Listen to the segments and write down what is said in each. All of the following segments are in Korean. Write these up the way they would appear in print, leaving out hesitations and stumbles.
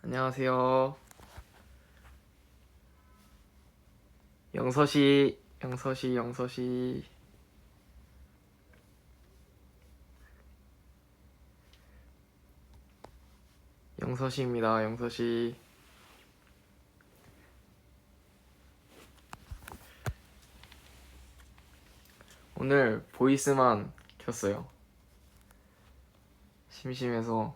안녕하세요. 영서씨, 영서씨, 영서씨. 영서씨입니다, 영서씨. 오늘 보이스만 켰어요. 심심해서.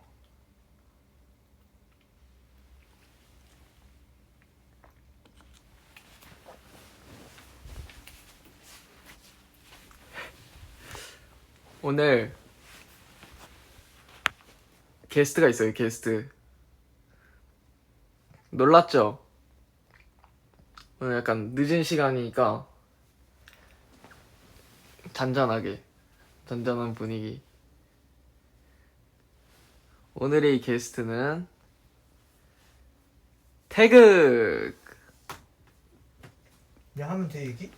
오늘 게스트가 있어요, 게스트. 놀랐죠? 오늘 약간 늦은 시간이니까 잔잔한 분위기. 오늘의 게스트는 태극. 그냥 하면 돼 얘기?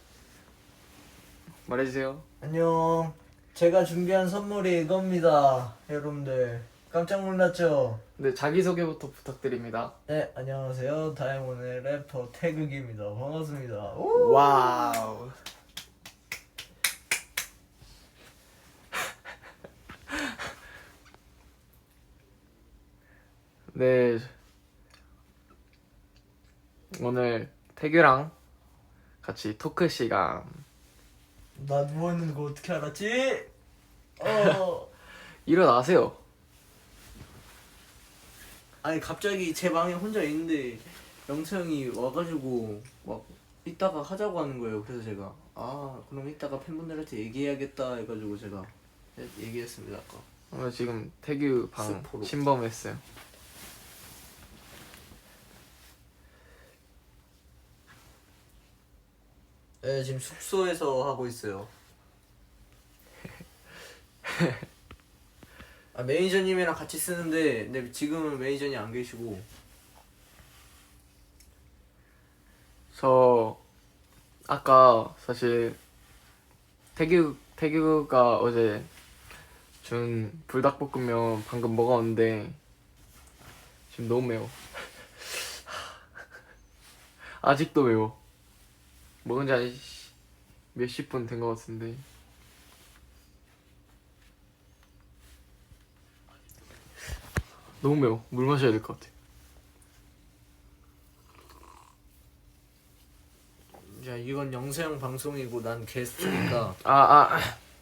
말해주세요. 안녕. 제가 준비한 선물이 이겁니다. 여러분들 깜짝 놀랐죠? 네, 자기소개부터 부탁드립니다. 네, 안녕하세요. 다이아몬드 래퍼 태극입니다. 반갑습니다. 오! 와우. 네, 오늘 태규랑 같이 토크 시간. 나 누워있는 거 어떻게 알았지? 일어나세요. 아니 갑자기 제 방에 혼자 있는데 영수 형이 와가지고 막 이따가 하자고 하는 거예요. 그래서 제가 그럼 이따가 팬분들한테 얘기해야겠다 해가지고 제가 얘기했습니다 아까. 오늘 지금 태규 방 스포로. 침범했어요. 네, 지금 숙소에서 하고 있어요. 매니저님이랑 같이 쓰는데 근데 지금은 매니저님 안 계시고. 저 아까 사실 태규가 어제 준 불닭볶음면 방금 먹었는데 지금 너무 매워. 아직도 매워. 먹은 지 한 몇십 분 된 것 같은데. 너무 매워. 물 마셔야 될 것 같아. 야, 이건 영수 형 방송이고 난 게스트니까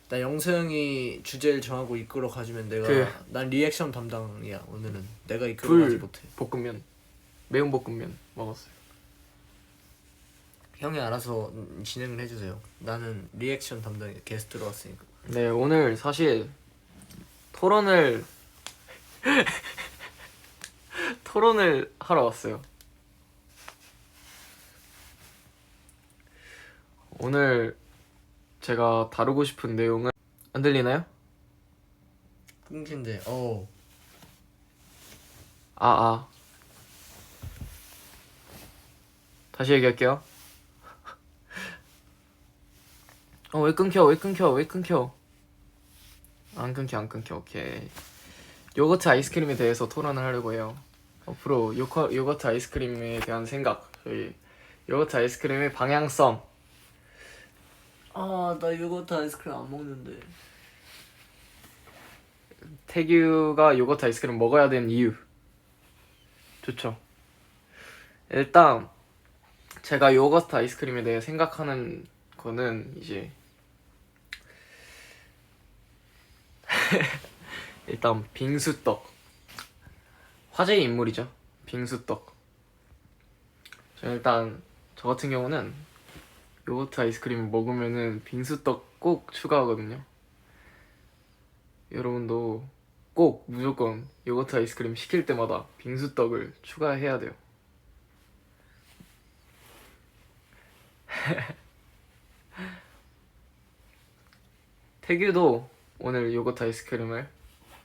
나 영수 형이 주제를 정하고 이끌어 가주면 내가 난 리액션 담당이야. 오늘은 내가 이끌어가지 못해. 볶음면, 매운 볶음면 먹었어요. 형이 알아서 진행을 해주세요. 나는 리액션 담당이야. 게스트로 왔으니까. 네, 오늘 사실 토론을 하러 왔어요. 오늘 제가 다루고 싶은 내용은 안 들리나요? 끊긴데. 다시 얘기할게요. 왜 끊겨? 안 끊겨. 오케이. 요거트 아이스크림에 대해서 토론을 하려고 해요. 앞으로 요거트 아이스크림에 대한 생각, 저희 요거트 아이스크림의 방향성. 나 요거트 아이스크림 안 먹는데. 태규가 요거트 아이스크림 먹어야 되는 이유. 좋죠. 일단 제가 요거트 아이스크림에 대해 생각하는 거는 이제 일단 빙수떡. 화제의 인물이죠. 빙수떡. 일단 저 같은 경우는 요거트 아이스크림 먹으면은 빙수떡 꼭 추가하거든요. 여러분도 꼭 무조건 요거트 아이스크림 시킬 때마다 빙수떡을 추가해야 돼요. 태규도 오늘 요거트 아이스크림을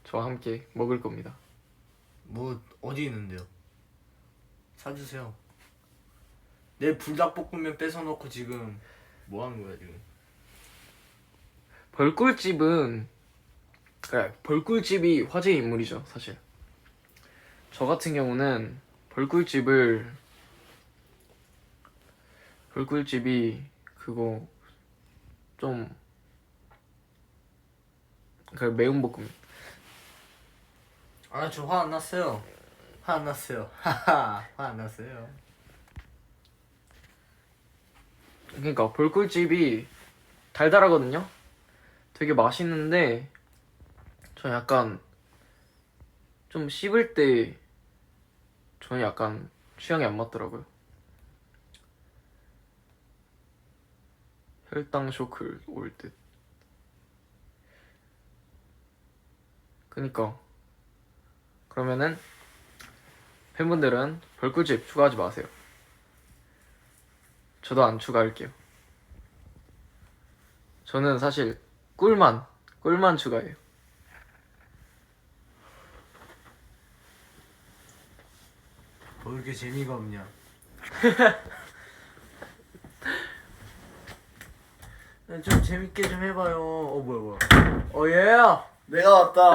저와 함께 먹을 겁니다. 뭐 어디 있는데요? 사주세요. 내 불닭볶음면 뺏어놓고 지금 뭐 하는 거야 지금? 벌꿀집이 화제의 인물이죠, 사실. 저 같은 경우는 벌꿀집이 그거 좀 그 매운 볶음. 아, 저 화 안 났어요. 화 안 났어요. 하하, 화 안 났어요. 그러니까 벌꿀집이 달달하거든요. 되게 맛있는데 저 약간 좀 씹을 때 저는 약간 취향이 안 맞더라고요. 혈당 쇼크 올 듯. 그니까 그러면은 팬분들은 벌꿀집 추가하지 마세요. 저도 안 추가할게요. 저는 사실 꿀만 추가해요. 뭐 이렇게 재미가 없냐? 좀 재밌게 좀 해봐요. 뭐야. 예. 내가 왔다.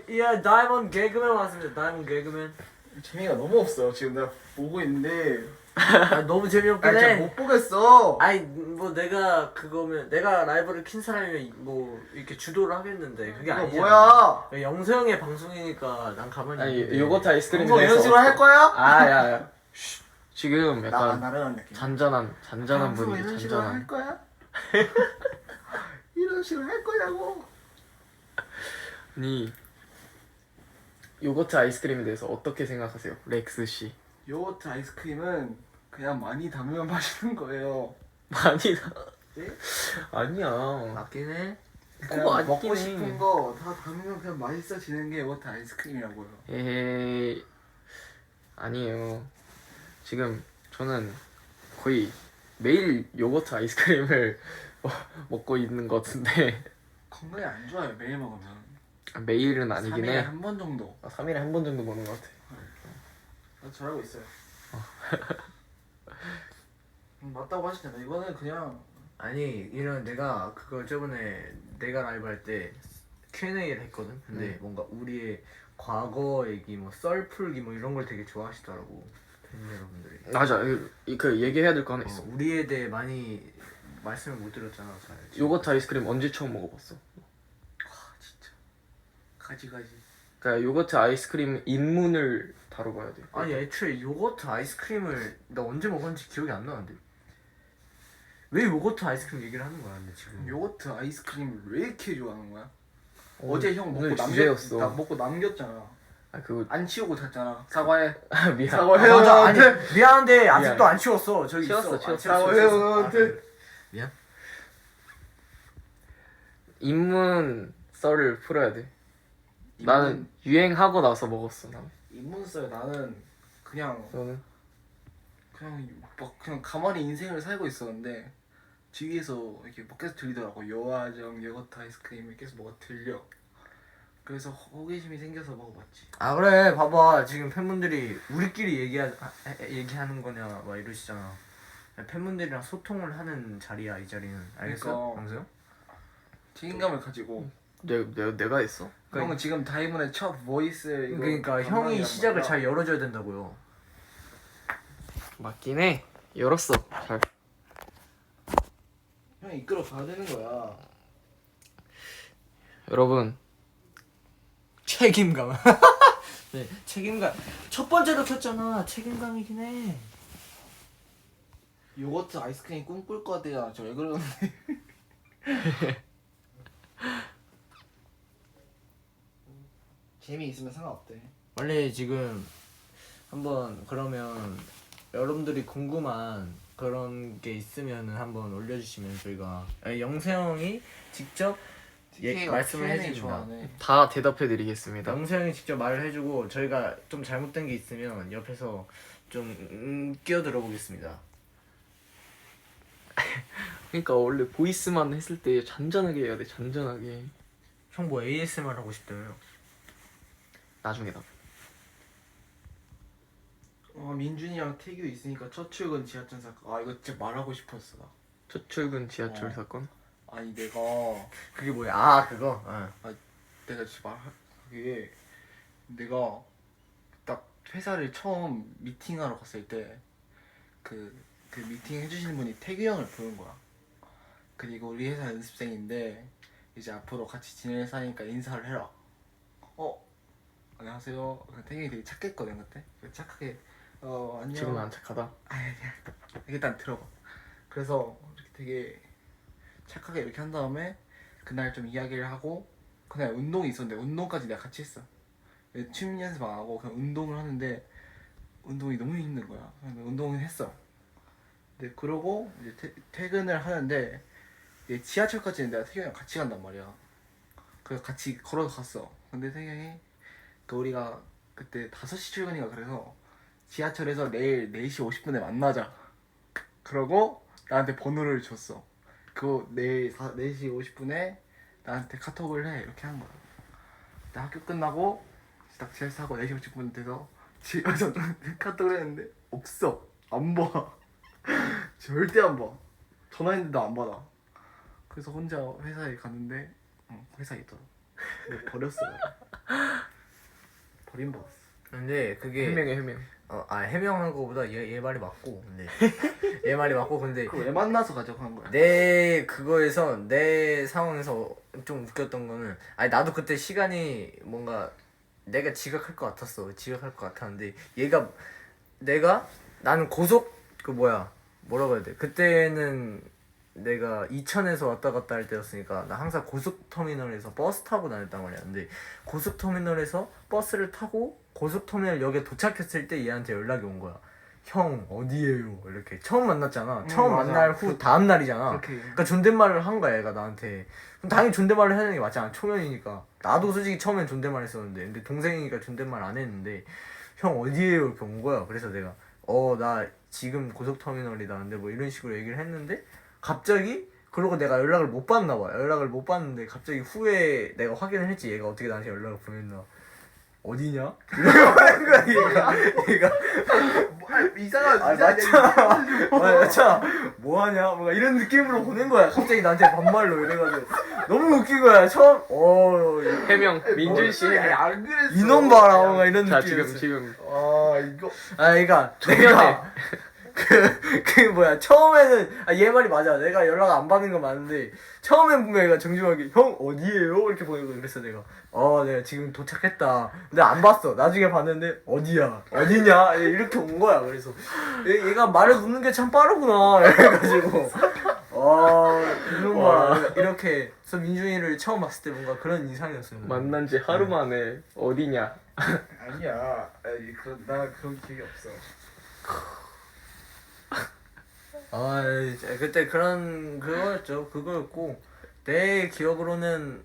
예, 다이몬드 개그맨 왔습니다. 다이몬드 개그맨. 재미가 너무 없어. 지금 내가 보고 있는데. 아, 너무 재미없긴 아니, 진짜 해. 못 보겠어. 아니 뭐 내가 그거면 내가 라이브를 킨 사람이면 뭐 이렇게 주도를 하겠는데 그게 이거 아니잖아. 뭐야? 영서형의 방송이니까 난 가만히 아니 있는데. 요거트 아이스크림 이거 이런 식으로 할 거야? 아야 지금 나 약간 나른한 느낌. 잔잔한 방송 분위기. 이런 식으로 할 거야? 이런 식으로 할 거냐고. 아니 요거트 아이스크림에 대해서 어떻게 생각하세요, 렉스 씨? 요거트 아이스크림은 그냥 많이 담으면 마시는 거예요. 많이 네? 아니야. 맞긴 해. 그냥 맞긴 먹고 해. 싶은 거 다 담으면 그냥 맛있어지는 게 요거트 아이스크림이라고요. 에이 아니에요. 지금 저는 거의 매일 요거트 아이스크림을 먹고 있는 것 같은데 건강에 안 좋아요. 매일 먹으면. 매일은 아니긴 3일에 해. 한 번 정도. 3일에 한 번 정도 먹는 것 같아. 나 잘하고 있어요. 맞다고 하시잖아. 이거는 그냥 아니 이런 내가 그걸 저번에 내가 라이브 할 때 Q&A를 했거든. 근데 뭔가 우리의 과거 얘기 뭐 썰 풀기 뭐 이런 걸 되게 좋아하시더라고 팬 여러분들이. 맞아. 그 얘기해야 될 거 하나 있어. 우리에 대해 많이 말씀을 못 드렸잖아. 잘. 요거트 아이스크림 언제 처음 먹어봤어? 진짜 가지가지. 그러니까 요거트 아이스크림 입문을 다뤄봐야 돼. 아니 애초에 요거트 아이스크림을 나 언제 먹었는지 기억이 안 나는데 왜 요거트 아이스크림 얘기를 하는 거야 근데 지금. 요거트 아이스크림을 왜 이렇게 좋아하는 거야? 오늘- 어제 형 오늘 먹고 주제였어. 먹고 남겼잖아. 아 그거 안 치우고 잤잖아. 사과해. 미안. 사과해요. 맞아. 아니 너한테. 미안한데 아직도 안 치웠어. 저기 치웠어, 있어. 치웠어. 사과해요. 너한테. 미안. 입문 썰을 풀어야 돼. 나는 유행하고 나서 먹었어. 난. 입문서에 나는 그냥 너는? 막 그냥 가만히 인생을 살고 있었는데 뒤에서 이렇게 막 계속 들리더라고. 여화정 요거트 아이스크림이 계속 뭐가 들려. 그래서 호기심이 생겨서 먹어봤지. 아 그래 봐봐 지금 팬분들이 우리끼리 얘기하는 거냐 막 이러시잖아. 팬분들이랑 소통을 하는 자리야 이 자리는. 알겠어? 그러니까. 방금? 책임감을 가지고. 내가 했어? 형은 지금 다이몬의 첫 보이스 이거 그러니까 형이 감당이란 시작을 말이야. 잘 열어줘야 된다고요. 맞긴 해. 열었어. 잘. 형이 이끌어 가야 되는 거야. 여러분 책임감. 네 책임감. 첫 번째로 켰잖아. 책임감이긴 해. 요거트 아이스크림 꿈꿀 것 같아요. 저 왜 그러는데? 재미 있으면 상관없대. 원래 지금 한번 그러면 여러분들이 궁금한 그런 게 있으면은 한번 올려주시면 저희가 영세 형이 직접 말씀을 해줍니다. 다 대답해드리겠습니다. 영세 형이 직접 말을 해주고 저희가 좀 잘못된 게 있으면 옆에서 좀 끼어들어 보겠습니다. 그러니까 원래 보이스만 했을 때 잔잔하게 해야 돼. 잔잔하게. 형 뭐 ASMR 하고 싶다며요? 나중에다. 민준이랑 태규 있으니까 첫 출근 지하철 사건. 아 이거 진짜 말하고 싶었어 나. 첫 출근 지하철 어. 사건. 아니 내가 그게 뭐야? 아 그거? 내가 진짜 말하게 내가 딱 회사를 처음 미팅하러 갔을 때 그 미팅 해주시는 분이 태규 형을 부른 거야. 그리고 우리 회사 연습생인데 이제 앞으로 같이 지낼 사이니까 인사를 해라. 안녕하세요. 태규 형이 되게 착했거든 그때. 착하게 안녕. 지금은 안 착하다. 아니야. 일단 들어봐. 그래서 이렇게 되게 착하게 이렇게 한 다음에 그날 좀 이야기를 하고 그날 운동이 있었는데 운동까지 내가 같이 했어. 춤 연습 안 하고 그냥 운동을 하는데 운동이 너무 힘든 거야. 운동을 했어. 근데 그러고 이제 퇴근을 하는데 이제 지하철까지는 내가 태경이랑 같이 간단 말이야. 그래서 같이 걸어서 갔어. 근데 태경이 우리가 그때 5시 출근인가 그래서 지하철에서 내일 4시 50분에 만나자. 그러고 나한테 번호를 줬어. 그거 내일 4시 50분에 나한테 카톡을 해. 이렇게 한 거야. 나 학교 끝나고 딱 지하철 타고 4시 50분 돼서 집에서 카톡을 했는데 없어. 안 봐. 절대 안 봐. 전화했는데도 안 받아. 그래서 혼자 회사에 갔는데 회사에 있더라. 근데 버렸어. 버림받았어. 근데 그게 해명해. 해명한 거보다 얘 말이 맞고 근데 얘 말이 맞고 근데 그거 왜 만나서 가져간 거야? 내 그거에서 내 상황에서 좀 웃겼던 거는 아니 나도 그때 시간이 뭔가 내가 지각할 것 같았는데 나는 고속 뭐라고 해야 돼 그때는 내가 이천에서 왔다 갔다 할 때였으니까 나 항상 고속터미널에서 버스 타고 다녔단 말이야. 근데 고속터미널에서 버스를 타고 고속터미널역에 도착했을 때 얘한테 연락이 온 거야. 형 어디에요? 이렇게 처음 만났잖아. 처음 맞아. 만날 후 다음 날이잖아. 그렇게. 그러니까 존댓말을 한 거야 얘가 나한테. 그럼 당연히 존댓말을 해야 되는 게 맞잖아. 초면이니까. 나도 솔직히 처음엔 존댓말 했었는데 근데 동생이니까 존댓말 안 했는데 형 어디에요? 이렇게 온 거야. 그래서 내가 나 지금 고속터미널이다. 근데 뭐 이런 식으로 얘기를 했는데 갑자기 그러고 내가 연락을 못 받나 봐. 연락을 못 받는데 갑자기 후에 내가 확인을 했지. 얘가 어떻게 나한테 연락을 보냈나. 어디냐? 이러고 하는 거야 얘가 이상한 맞아 뭐하냐 뭔가 이런 느낌으로 보낸 거야. 갑자기 나한테 반말로 이래가지고 너무 웃긴 거야. 처음 해명. 민준 씨 해명. 안 그랬어. 이놈 봐라 뭔가 이런 자 느낌이었어. 지금 이거 그러니까 내가 처음에는 얘 말이 맞아. 내가 연락 안 받는 거 맞는데 처음엔 분명 얘가 정중하게 형 어디에요? 이렇게 보내고 그랬어. 내가 내가 지금 도착했다. 근데 안 봤어. 나중에 봤는데 어디야? 어디냐? 이렇게 온 거야. 그래서 얘가 말을 놓는 게 참 빠르구나. 이래가지고 이런 거 이렇게 그래서 민준이를 처음 봤을 때 뭔가 그런 인상이었어요. 만난 지 하루 만에 어디냐? 아니야. 나 그런 기억이 없어. 그때 그거였고 내 기억으로는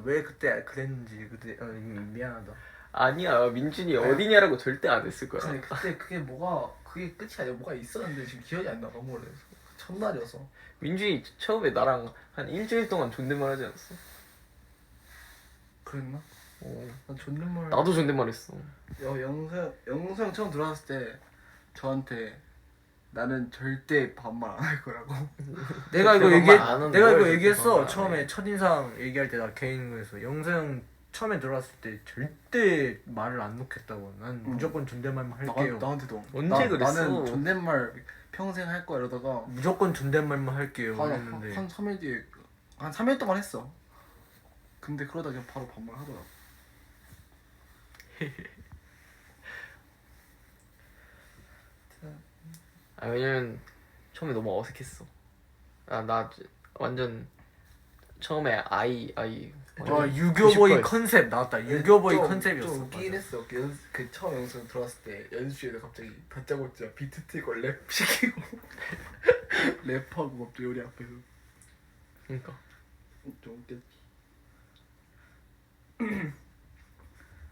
왜 그때 그랬는지 그때 미안하다. 아니야 민준이 어디냐라고 절대 안 했을 거야. 근데 그때 그게 끝이 아니라 뭐가 있었는데 지금 기억이 안 나. 너무 오래돼서 첫날이어서. 민준이 처음에 나랑 한 일주일 동안 존댓말 하지 않았어? 그랬나? 난 존댓말. 나도 존댓말 했어. 영상 처음 들어왔을 때 저한테 나는 절대 반말 안 할 거라고. 내가 이거 걸 얘기했어. 그렇게 처음에 첫인상 얘기할 때 나 개인에서 영상 처음에 들어왔을 때 절대 말을 안 놓겠다고. 난 무조건 존댓말만 할게요. 나한테도. 언제 그랬어? 나는 존댓말 평생 할 거야 이러다가 무조건 존댓말만 할게요. 한 그랬는데 3일 뒤에 한 3일 동안 했어. 근데 그러다 그냥 바로 반말 하더라. 왜냐면 처음에 너무 어색했어. 나 완전 처음에 아이 유교보이 컨셉 나왔다. 유교보이 좀 컨셉이었어. 웃기긴 했어. 그 처음 영상 들어왔을 때 연습실에서 갑자기 다짜고짜 비트 틀고 랩 시키고 랩하고 갑자기 우리 앞에서. 그러니까 좀 웃겼지.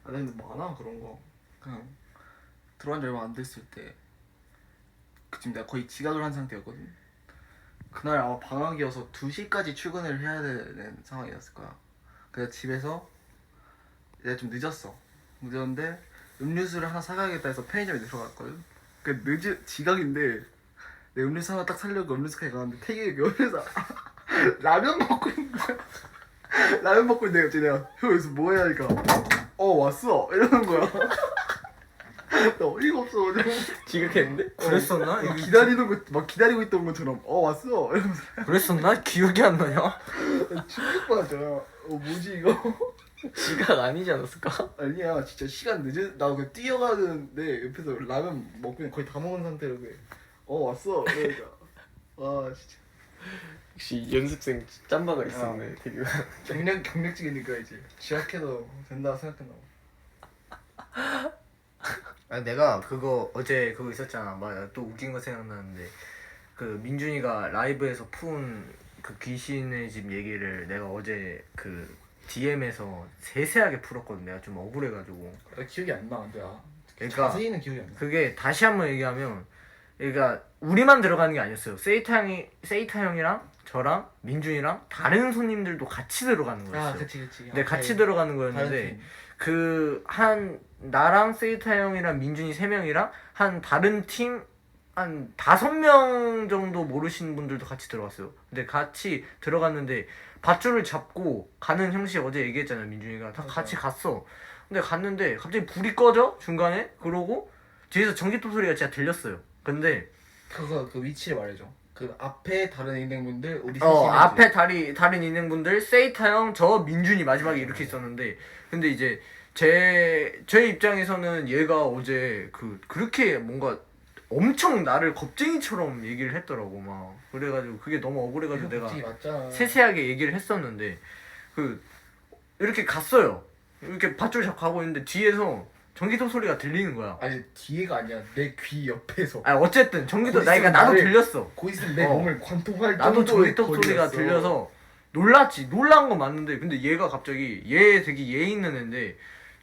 근데 많아 그런 거. 그냥 들어간 지 얼마 안 됐을 때 지금 내가 거의 지각을 한 상태였거든. 그날 아마 방학이어서 2시까지 출근을 해야 되는 상황이었을 거야. 그래서 집에서 내가 좀 늦었는데 음료수를 하나 사가야겠다 해서 편의점에 들어갔거든. 지각인데 내 음료수 하나 딱 사려고 음료수 가게 가는데 태경이 옆에서 라면 먹고 있는 거야. 라면 먹고 있는데 갑자기 내가 형 여기서 뭐해 하니까 왔어 이러는 거야. 나 어이가 없어. 지각했는데? 그랬었나? 막 기다리는 거 막 기다리고 있던 것처럼 왔어 이러면서 그랬었나? 기억이 안 나냐? 충격받아. 뭐지 이거? 지각 아니지 않았을까? 아니야 진짜 시간 늦은 나 그 뛰어가는데 옆에서 라면 먹고 거의 다 먹은 상태로 왔어 그러니까 와 진짜 역시 연습생 짬바가 있었네. 되게. 경력직이니까 이제 지각해도 된다 생각했나 봐. 아 내가 그거 어제 그거 있었잖아. 맞아. 또 웃긴 거 생각나는데 그 민준이가 라이브에서 푼 그 귀신의 집 얘기를 내가 어제 그 DM에서 세세하게 풀었거든. 내가 좀 억울해가지고. 나 기억이 안 나. 근데 그러니까 자세히는 기억이 안 나. 그게 다시 한번 얘기하면, 그러니까 우리만 들어가는 게 아니었어요. 세이타 형이랑 저랑 민준이랑 다른 손님들도 같이 들어가는 거였어요. 그치. 네, 같이 들어가는 거였는데 그 한 나랑 세이타 형이랑 민준이 3명이랑 한 다른 팀 한 5명 정도 모르시는 분들도 같이 들어갔어요. 근데 같이 들어갔는데 밧줄을 잡고 가는 형식 어제 얘기했잖아요. 민준이가 다 같이 갔어. 근데 갔는데 갑자기 불이 꺼져 중간에. 그러고 뒤에서 전기톱 소리가 진짜 들렸어요. 근데 그거 그 위치를 말해줘. 그 앞에 다른 인생분들 우리 앞에 다른 인행분들 세이타 형, 저 민준이 마지막에 이렇게 있었는데, 근데 이제 제 입장에서는 얘가 어제 그렇게 뭔가 엄청 나를 겁쟁이처럼 얘기를 했더라고. 막 그래가지고 그게 너무 억울해가지고 내가 맞잖아. 세세하게 얘기를 했었는데, 이렇게 갔어요. 이렇게 밧줄 잡고 가고 있는데 뒤에서 전기톱 소리가 들리는 거야. 아니 뒤에가 아니야. 내 귀 옆에서. 아니 어쨌든 전기톱 거기 있으면 나도 나를- 들렸어. 거기 있으면 내 어. 몸을 관통할 나도 정도의 전기톱 소리가 거리였어. 들려서 놀랐지. 놀란 건 맞는데, 근데 얘가 갑자기 얘 되게 예 있는 애인데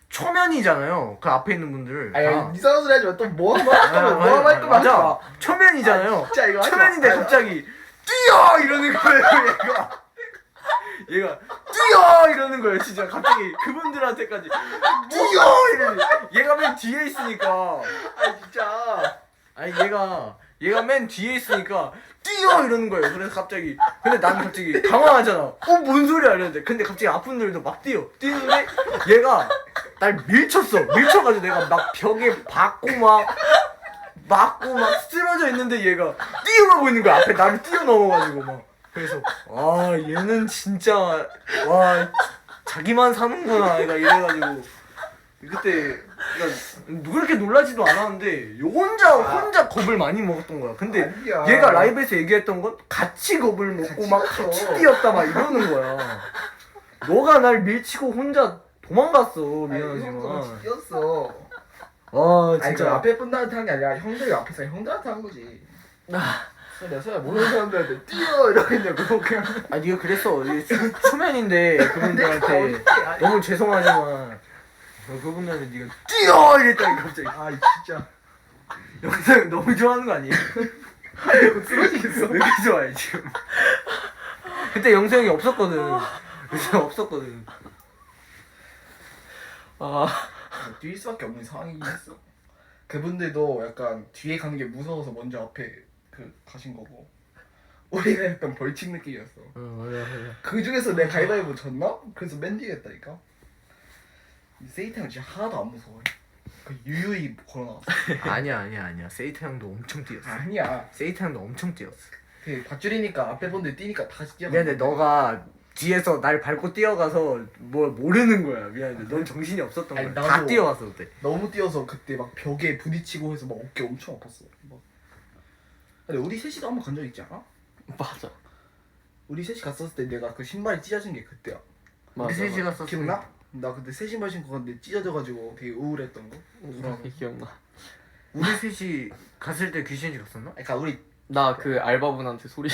초면이잖아요. 그 앞에 있는 분들. 아니 다. 이상한 소리 하지 마. 또 뭐 하면 할 거면 맞아. 하지 마. 초면이잖아요. 진짜 이거 하지 마. 초면인데 아니, 갑자기 뛰어 이러는 거예요. 얘가 뛰어 이러는 거예요. 진짜 갑자기 그분들한테까지 뛰어 이러는. 얘가 맨 뒤에 있으니까. 진짜. 아니 얘가 맨 뒤에 있으니까 뛰어 이러는 거예요. 그래서 갑자기, 근데 나는 갑자기 당황하잖아. 뭔 소리야 이러는데, 근데 갑자기 앞 분들도 막 뛰는데 얘가 날 밀쳐가지고 내가 막 벽에 맞고 막 쓰러져 있는데 얘가 뛰어가고 있는 거야. 앞에 나를 뛰어넘어가지고 막. 그래서 얘는 진짜 자기만 사는구나 얘가 이래가지고 그때 그렇게 놀라지도 않았는데 혼자 겁을 많이 먹었던 거야. 근데 아니야. 얘가 라이브에서 얘기했던 건 같이 겁을 먹고 막 같이 뛰었다 막 이러는 거야. 너가 날 밀치고 혼자 도망갔어. 미안하지만. 뛰었어. 와 아니 그 진짜. 앞에 분들한테 한 게 아니라 형들이 앞에서 형들한테 한 거지. 내가 모르는 사람들한테 뛰어 이러고 있냐고 그냥. 네가 그랬어. 초면인데 그분들한테 너무 죄송하지만 그분들한테 네가 뛰어 이랬다니 갑자기. 진짜. 영상 너무 좋아하는 거 아니에요? 쓰러지겠어. 왜 이렇게 좋아해 지금? 그때 영상이 없었거든. 없었거든. 뛸 수밖에 없는 상황이긴 했어. 그분들도 약간 뒤에 가는 게 무서워서 먼저 앞에 가신 거고, 우리가 약간 벌칙 느낌이었어. 맞아. 그 중에서 내가 가위바위보 졌나? 그래서 맨 뒤에 했다니까. 세이타는 진짜 하나도 안 무서워. 그 유유히 걸어나왔어. 아니야. 세이타 형도 엄청 뛰었어. 아니야. 세이타 형도 엄청 뛰었어. 그 밧줄이니까 앞에 분들 뛰니까 다 같이 뛰어. 미안해, 너가 뒤에서 날 밟고 뛰어가서 뭘 모르는 거야. 미안해, 넌 정신이 없었던 아니, 거야. 다 나도- 뛰어왔어 그때. 너무 뛰어서 그때 막 벽에 부딪히고 해서 막 어깨 엄청 아팠어. 막. 근데 우리 셋이도 한번 간 적 있지 않아? 맞아. 우리 셋이 갔었을 때 내가 그 신발이 찢어진 게 그때야. 우리 셋이 갔었어. 기억나? 나 그때 새 신발 신고 갔는데 찢어져가지고 되게 우울했던 거. 기억나. 우리 셋이 갔을 때 귀신이 갔었나? 그러니까 우리 나 그 알바분한테 소리.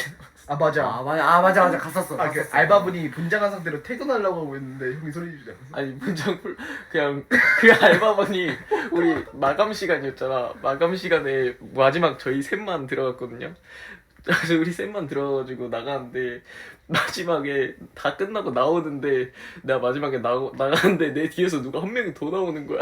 맞아. 맞아 갔었어. 그 알바분이 분장한 상태로 퇴근하려고 하고 있는데 형이 소리 지르지 않았어? 아니 문장풀 그냥 그 알바분이 우리 마감 시간이었잖아. 마감 시간에 마지막 저희 셋만 들어갔거든요. 그래서 우리 셋만 들어가지고 나가는데 마지막에 다 끝나고 나오는데 내가 마지막에 나가는데 내 뒤에서 누가 한 명이 더 나오는 거야.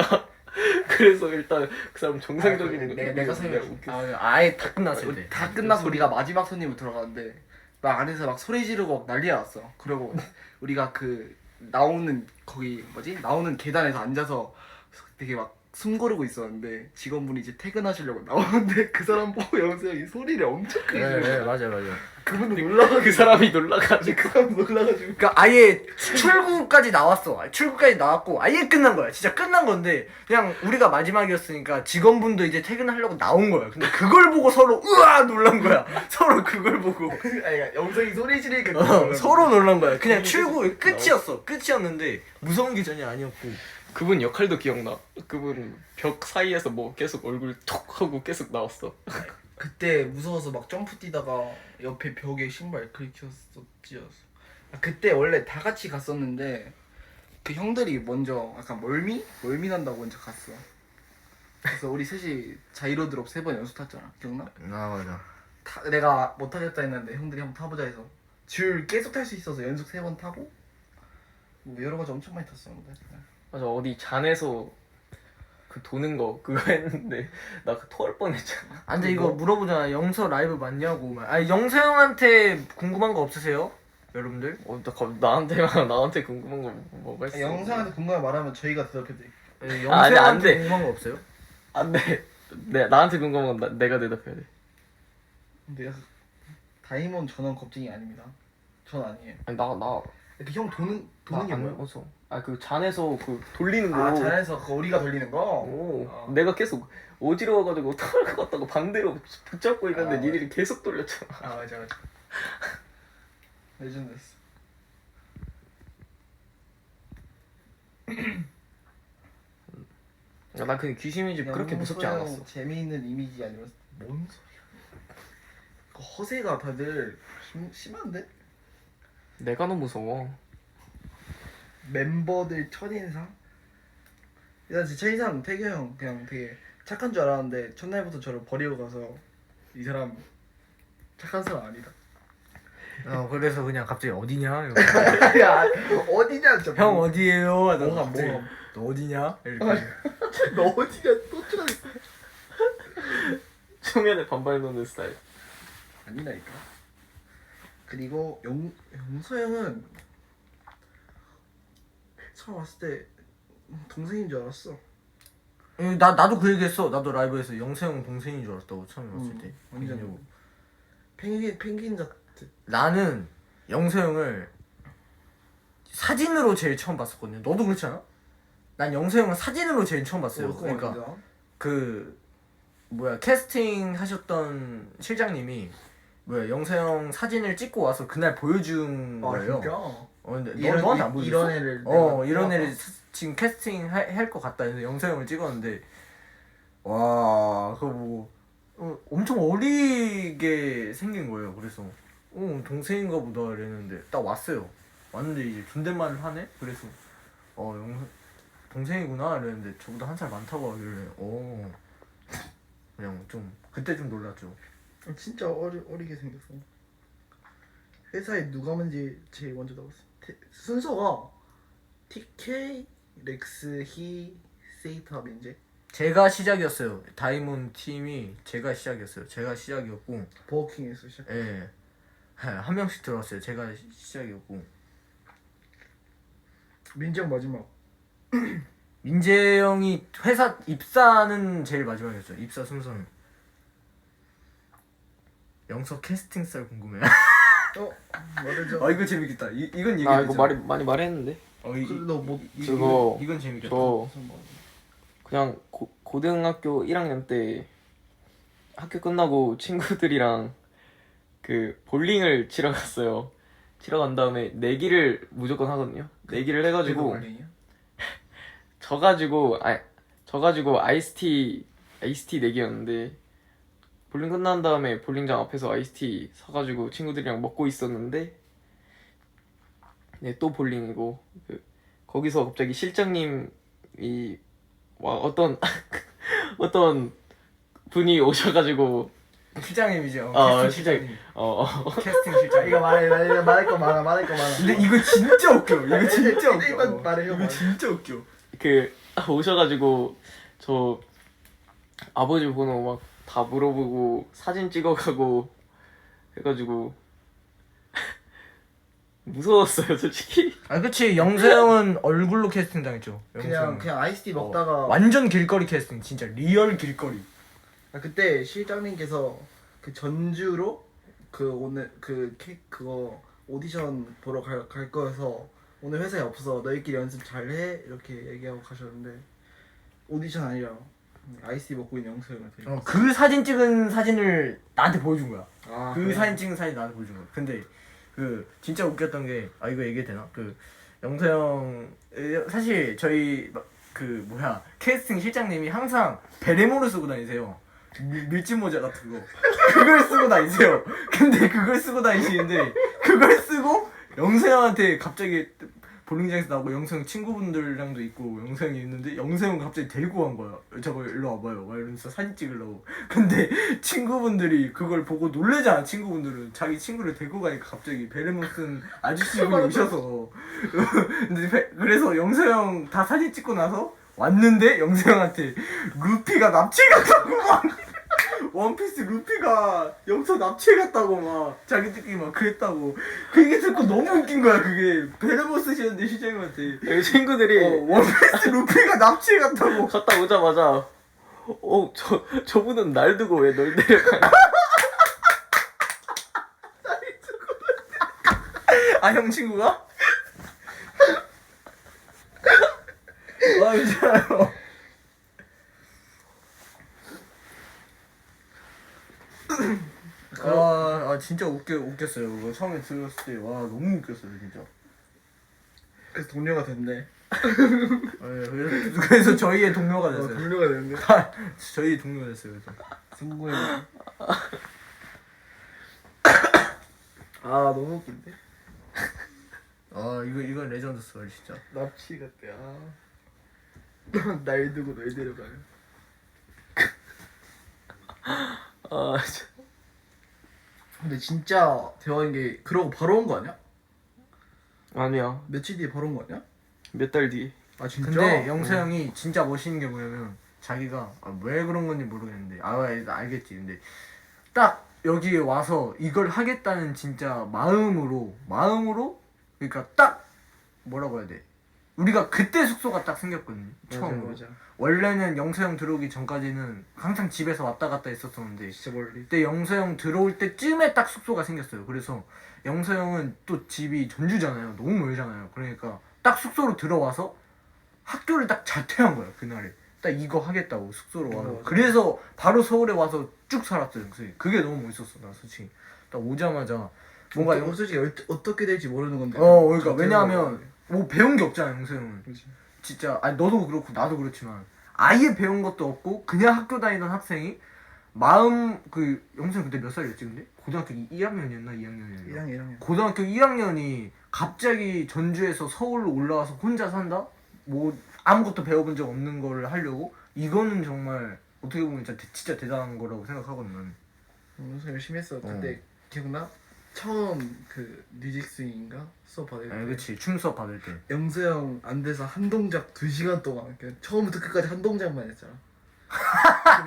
그래서 일단 그 사람 정상적인 내가 설명해. 아예 다 끝났을 때. 다 끝나서 우리가 마지막 손님으로 들어가는데 막 안에서 막 소리 지르고 막 난리가 났어. 그리고 우리가 그 나오는 거기 나오는 계단에서 앉아서 되게 막 숨 고르고 있었는데 직원분이 이제 퇴근하시려고 나오는데 그 사람 보고 영수 형이 소리를 엄청 크게 지르고 맞아요. 그분도 놀라가지고 그 사람이 놀라가지고 그 사람 놀라가지고 그러니까 아예 출구까지 나왔어. 출구까지 나왔고 아예 끝난 거야. 진짜 끝난 건데 그냥 우리가 마지막이었으니까 직원분도 이제 퇴근하려고 나온 거야. 근데 그걸 보고 서로 으아 놀란 거야. 서로 그걸 보고 아니 그러니까 영석이 소리 지르니까 서로 놀란 거야. 그냥 출구 끝이었어. 끝이었는데 무서운 게 전혀 아니었고. 그분 역할도 기억나. 그분 벽 사이에서 뭐 계속 얼굴 톡 하고 계속 나왔어. 그때 무서워서 막 점프 뛰다가 옆에 벽에 신발 긁혔었지. 그때 원래 다 같이 갔었는데 그 형들이 먼저 약간 멀미 난다고 먼저 갔어. 그래서 우리 셋이 자이로 드롭 3번 연속 탔잖아. 기억나? 아 맞아. 내가 못 타겠다 했는데 형들이 한번 타보자 해서 줄 계속 탈 수 있어서 연속 3번 타고 뭐 여러 가지 엄청 많이 탔었는데. 맞아, 어디 잔에서 그 도는 거 그거 했는데 나 그 토할 뻔했잖아. 아 근데 이거 물어보잖아. 영서 라이브 맞냐고. 아니 영서 형한테 궁금한 거 없으세요? 여러분들? 나한테 궁금한 거 뭐가 있어? 영상한테 궁금한 말하면 저희가 대답해드릴게요. 네, 아, 아니, 안 영서 형한테 돼. 궁금한 거 없어요? 안 돼. 나한테 궁금한 건 내가 대답해야 돼. 근데 다이몬 전원 겁쟁이 아닙니다. 전 아니에요. 아니 그 형 도는 게 뭐야? 어서. 그 잔에서 그 돌리는 거. 아 잘해서 그 우리가 돌리는 거? 오. 아. 내가 계속 어지러워가지고 토할 것 같다고 반대로 붙잡고 있는데 아, 니들이 계속 돌렸잖아. 아 맞아. 레전드였어. 난 그냥 귀신의 집 그렇게 무섭지 않았어. 재미있는 이미지 아니면 뭔 소리야? 그 허세가 다들 심한데? 내가 너무 무서워. 멤버들 첫인상? 나 진짜 첫인상 태규 형 그냥 되게 착한 줄 알았는데 첫날부터 저를 버리고 가서 이 사람 착한 사람 아니다. 그래서 그냥 갑자기 어디냐? 야 어디냐 진짜. 형 어디에요? 뭐가 너 어디냐? 이렇게. 너 어디냐 또 쫄았어. 초면에 반발 넣는 스타일. 아니라니까. 그리고 영서 형은 처음 왔을 때 동생인 줄 알았어. 나도 그 얘기했어. 나도 라이브에서 영서 형 동생인 줄 알았다고 처음에 왔을 때. 완전 펭귄 같아. 나는 영서 형을 사진으로 제일 처음 봤었거든요. 너도 그렇지 않아? 난 영서 형을 사진으로 제일 처음 봤어요. 그러니까 그 뭐야 캐스팅 하셨던 실장님이 뭐야 영서 형 사진을 찍고 와서 그날 보여준 거예요. 진짜? 근데 너한테 안 보여줬어? 이런 애를 이런 애를 지금 캐스팅 할 것 같다 해서 영서 형을 찍었는데 와 그거 보고 엄청 어리게 생긴 거예요. 그래서 동생인가 보다 이랬는데 딱 왔어요. 왔는데 이제 존댓말을 하네? 그래서 동생이구나 이랬는데 저보다 한 살 많다고 하길래 그냥 좀 그때 좀 놀랐죠. 진짜 어리게 생겼어. 회사에 누가 먼저 제일 먼저 나왔어. 순서가 TK, 렉스, 히, 세이타, 민재. 제가 시작이었어요. 다이몬 팀이 제가 시작이었어요. 제가 시작이었고 버거킹에서 시작. 예. 한 명씩 들어왔어요. 제가 시작이었고 민재 형 마지막. 민재 형이 회사 입사는 제일 마지막이었죠. 입사 순서는. 영서 캐스팅 썰 궁금해요. 말해줘. 이거 재밌겠다. 이건 얘기. 이거 많이 말했는데. 그래도 뭐 이건 재밌겠다. 저 그냥 고등학교 1학년 때 학교 끝나고 친구들이랑 그 볼링을 치러 갔어요. 치러 간 다음에 내기를 무조건 하거든요. 내기를 해가지고 져가지고 아이스티 내기였는데 볼링 끝난 다음에 볼링장 앞에서 아이스티 사가지고 친구들이랑 먹고 있었는데 또 볼링이고 거기서 갑자기 실장님이 어떤 분이 오셔가지고 실장님이죠. 실장님. 캐스팅 실장. 이거 말할 거 많아. 근데 이거 진짜 웃겨. 이거 진짜 웃겨. 이건 말해요. 이거 진짜 웃겨. 오셔가지고 저 아버지 번호 막 다 물어보고 사진 찍어가고 해가지고 무서웠어요 솔직히. 아 그치 영세 형은 얼굴로 캐스팅 당했죠. 그냥 아이스티 먹다가 완전 길거리 캐스팅 진짜 리얼 길거리. 그때 실장님께서 그 전주로 오늘 그거 오디션 보러 갈 거여서 오늘 회사에 없어 너희끼리 연습 잘해 이렇게 얘기하고 가셨는데 오디션 아니라 아이스티 먹고 있는 영수 형을 데리고 그 사진 찍은 사진을 나한테 보여준 거야. 그 그래? 사진 찍은 사진 나한테 보여준 거야. 근데 그 진짜 웃겼던 게 이거 얘기해도 되나? 그 영세 형 사실 저희 캐스팅 실장님이 항상 베레모를 쓰고 다니세요. 밀짚 모자 같은 거 그걸 쓰고 다니세요. 근데 그걸 쓰고 다니시는데 그걸 쓰고 영세 형한테 갑자기 볼링장에서 나오고 영세 형 친구분들이랑도 있고 영세 형이 있는데 영세 형 갑자기 데리고 간 거야. 저거 일로 와봐요 막 이러면서 사진 찍으려고. 근데 친구분들이 그걸 보고 놀래잖아. 친구분들은 자기 친구를 데리고 가니까 갑자기 베레모 쓴 아저씨분이 오셔서 근데 그래서 영세 형 다 사진 찍고 나서 왔는데 영세 형한테 루피가 납치 같다고 막 원피스 루피가 영서 납치 같다고 막 자기들끼리 막 그랬다고. 그 얘기 듣고 너무 웃긴 거야. 그게 베레모 쓰시는데 시장님한테 여기 친구들이 원피스 루피가 납치 같다고. 갔다 오자마자 저분은 날 두고 왜 널 데려가냐. 아 형 친구가? 아 괜찮아요. 진짜 웃겼어요. 그거 처음에 들었을 때 와 너무 웃겼어요 진짜. 그래서 동료가 됐네. 네, 그래서 저희의 동료가 됐어요. 동료가 됐네. 저희 동료가 됐어요. 그래서. 성공해. 아 너무 웃긴데. 이건 레전드 스토리 진짜. 납치 같대. 날 두고 널 데려가요. 진짜. 근데 진짜 대화인 게 그러고 바로 온 거 아니야? 아니야 며칠 뒤에 바로 온 거 아니야? 몇 달 뒤. 아 진짜? 근데 영세 형이 진짜 멋있는 게 뭐냐면 자기가 왜 그런 건지 모르겠는데 알겠지. 근데 딱 여기에 와서 이걸 하겠다는 진짜 마음으로 그러니까 딱 뭐라고 해야 돼. 우리가 그때 숙소가 딱 생겼거든요. 처음으로. 맞아. 원래는 영세 형 들어오기 전까지는 항상 집에서 왔다 갔다 했었었는데 진짜 멀리. 그때 영세 형 들어올 때쯤에 딱 숙소가 생겼어요. 그래서 영세 형은 또 집이 전주잖아요. 너무 멀잖아요. 그러니까 딱 숙소로 들어와서 학교를 딱 자퇴한 거야 그날에. 딱 이거 하겠다고 숙소로 와서. 맞아. 그래서 바로 서울에 와서 쭉 살았어요. 영세. 그게 너무 멋있었어. 나 솔직히 딱 오자마자 뭔가 솔직히 어떻게 될지 모르는 건데. 그러니까 왜냐하면 뭐 배운 게 없잖아 영세 형은. 그치. 진짜 너도 그렇고 나도 그렇지만 아예 배운 것도 없고 그냥 학교 다니던 학생이 영세 형 그때 몇 살이었지 근데? 고등학교 1학년이었나 2학년이었나? 1학년. 고등학교 1학년이 갑자기 전주에서 서울로 올라와서 혼자 산다? 뭐 아무것도 배워본 적 없는 거를 하려고? 이거는 정말 어떻게 보면 진짜 대단한 거라고 생각하거든 나는. 엄청 열심히 했어. 그때 기억나? 처음 그 뮤직스윙인가 수업 받을 때. 그치 춤 수업 받을 때. 영수 형 안 돼서 한 동작 2시간 동안 그냥 처음부터 끝까지 한 동작만 했잖아.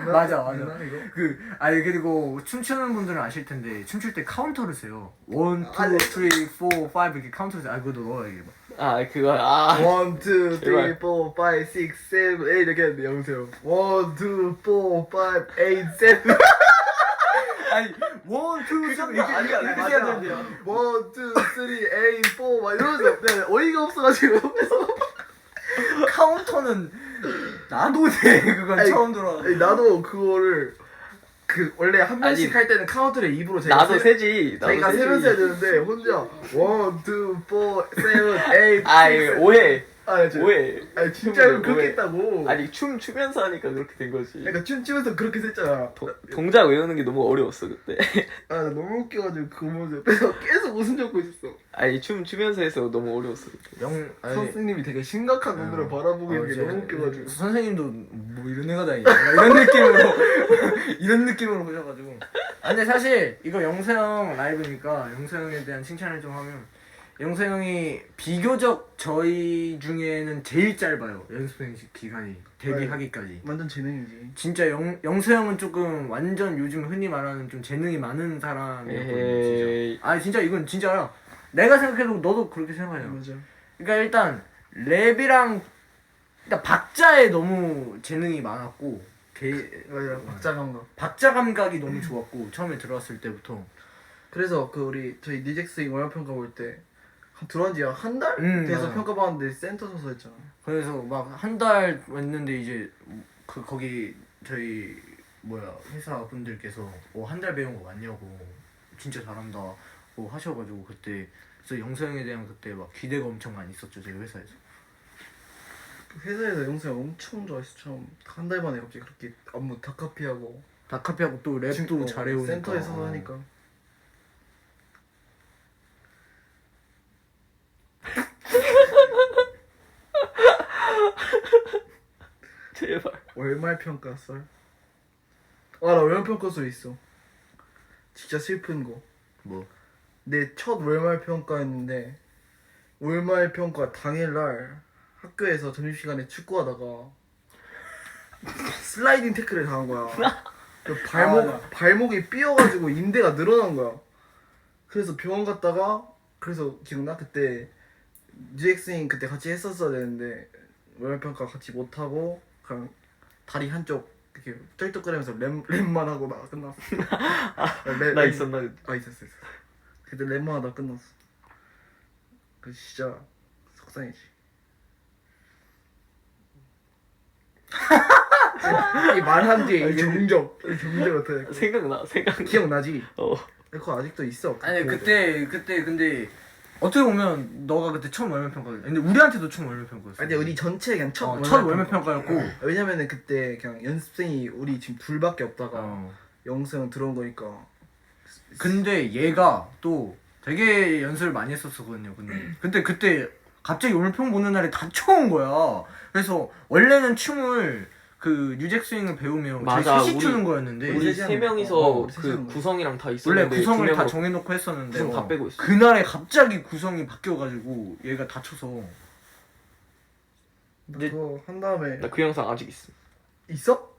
맞아. 기억나, 이거? 그리고 춤추는 분들은 아실 텐데 춤출 때 카운터를 세요. 1, 2, 3, 4, 5 이렇게 카운터를 세요. 그것도 넣어야 돼. 그거 1, 2, 3, 4, 5, 6, 제발. 7, 8 이렇게 했는데 영수 형 1, 2, 4, 5, 8, 7 아니 1, 2, 3 이렇게 해야 되는데 1, 2, 3, 8, 4 막 이러면서 내가 어이가 없어가지고 옆에서 카운터는 나도 돼. 그건 아니, 처음 들어. 아니, 나도 그거를 원래 한 명씩 아니, 할 때는 카운트를 입으로 나도 세지. 자기가 세면서 해야 되는데 혼자 1, 2, 4, 7, 8 오해. 아니 진짜 춤을 그렇게 오해. 했다고. 아니 춤 추면서 하니까 그렇게 된 거지. 그러니까 춤추면서 그렇게 셌잖아. 동작 외우는 게 너무 어려웠어 그때. 나 너무 웃겨가지고 그거 보면서 옆에서 계속 웃음 잡고 있었어. 아니 춤 추면서 해서 너무 어려웠어 그때. 선생님이 되게 심각한 눈으로 바라보고 있는 게 너무 웃겨가지고. 선생님도 뭐 이런 애가 다니냐 이런 느낌으로 이런 느낌으로 보셔가지고. 근데 사실 이거 영세 형 라이브니까 영세 형에 대한 칭찬을 좀 하면 영세 형이 비교적 저희 중에는 제일 짧아요. 연습 기간이 데뷔하기까지. 완전 재능이지. 진짜 영세 형은 조금 완전 요즘 흔히 말하는 좀 재능이 많은 사람이었거든요. 진짜. 진짜 이건 진짜야. 내가 생각해도 너도 그렇게 생각해요. 맞아. 그러니까 일단 랩이랑 일단 박자에 너무 재능이 많았고 맞아. 박자 감각. 박자 감각이 너무 좋았고 처음에 들어왔을 때부터. 그래서 그 우리 저희 니젝스윙 월말 평가 볼 때 들어온 지 한 달 돼서 맞아. 평가 받았는데 센터 서서 했잖아. 그래서 막 한 달 왔는데 이제 그 거기 저희 회사 분들께서 한 달 배운 거 맞냐고 진짜 잘한다 하셔가지고 그때 그래서 영서 형에 대한 그때 막 기대가 엄청 많이 있었죠 저희 회사에서. 그 회사에서 영상 엄청 좋아했어. 처음 한 달 만에 갑자기 그렇게 안무 다 카피하고 다카피하고 또 랩도 잘해오니까 센터에 서서 하니까. 제발. 월말 평가 썰. 나 월말 평가 썰 있어. 진짜 슬픈 거. 뭐? 내 첫 월말 평가였는데 월말 평가 당일날 학교에서 점심시간에 축구하다가 슬라이딩 태클을 당한 거야. 그 발목이 삐어가지고 인대가 늘어난 거야. 그래서 병원 갔다가 그래서 기억나? 그때 GX인 그때 같이 했었어야 되는데 월말 평가 같이 못 하고 그냥 다리 한쪽 이렇게 쩔뚝거리면서 랩만 하고 나 끝났어. 나 있었나? 있었어. 그때 랩만 하다 끝났어. 그 진짜 속상이지. 이 말한 뒤에 이 정적 어떻게 생각나. 기억나지? 어. 그거 아직도 있어. 아니 그때 근데 어떻게 보면 너가 그때 처음 월말 평가였어. 근데 우리한테도 처음 월말 평가였어. 아니 우리 전체 그냥 첫 월말 평가였고. 왜냐면은 그때 그냥 연습생이 우리 지금 둘밖에 없다가 영수형 들어온 거니까. 근데 얘가 또 되게 연습을 많이 했었거든요. 근데 그때 갑자기 월평 보는 날에 다쳐온 거야. 그래서 원래는 춤을 그 뉴잭스윙을 배우면 맞아, 저희 셋이 추는 거였는데 우리 세 명이서 우리 그 셋이 구성이랑 다 원래 있었는데 구성을 두 다 명으로 정해놓고 했었는데 구성 다 빼고 있어. 그날에 갑자기 구성이 바뀌어가지고 얘가 다쳐서. 근데 그거 한 다음에 나 그 영상 아직 있어. 있어?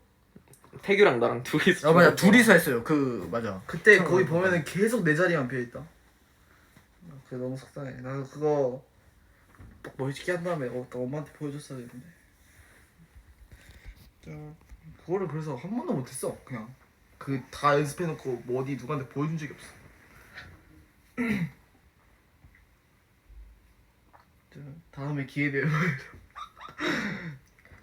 태규랑 나랑 둘이서. 맞아 둘이서 했어요. 맞아. 그때 거기 보면은 계속 내 자리만 비어 있다. 그게 너무 속상해. 나 그거 딱 멋있게 한 다음에 또 엄마한테 보여줬어야 되는데. 그거를 그래서 한 번도 못했어. 그냥 그 다 연습해놓고 뭐 어디 누구한테 보여준 적이 없어. 다음에 기회 되면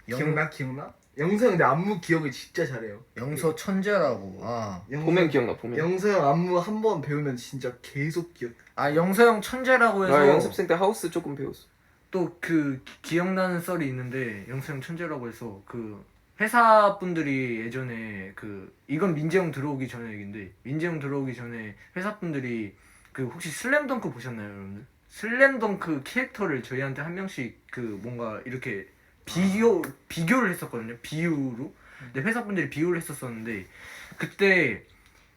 기억나? 영서 형 근데 안무 기억을 진짜 잘해요. 영서 천재라고. 보면 기억나 보면. 영서 형 안무 한 번 배우면 진짜 계속 기억. 영서 형 천재라고 해서 나 연습생 때 하우스 조금 배웠어. 또 그 기억나는 썰이 있는데 영서 형 천재라고 해서 그 회사 분들이 예전에 이건 민재 형 들어오기 전에 얘긴데 민재 형 들어오기 전에 회사 분들이 혹시 슬램덩크 보셨나요, 여러분들? 슬램덩크 캐릭터를 저희한테 한 명씩 뭔가 이렇게 비교를 했었거든요. 비유로. 근데 회사 분들이 비유를 했었었는데 그때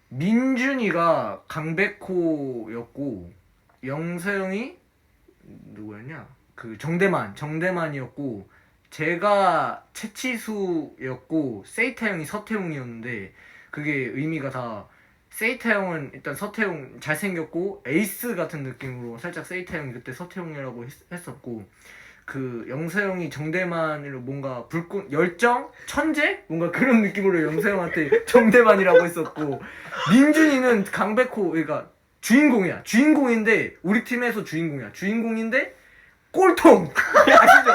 민준이가 강백호였고 영서형이 누구였냐? 정대만이었고 제가 채치수였고 세이타 형이 서태웅이었는데 그게 의미가 다 세이타 형은 일단 서태웅 잘생겼고 에이스 같은 느낌으로 살짝 세이타 형이 그때 서태웅이라고 했었고 영서 형이 정대만으로 뭔가 불꽃 열정 천재 뭔가 그런 느낌으로 영서 형한테 정대만이라고 했었고 민준이는 강백호 그러니까 주인공인데 우리 팀에서 주인공인데 꼴통 아시죠?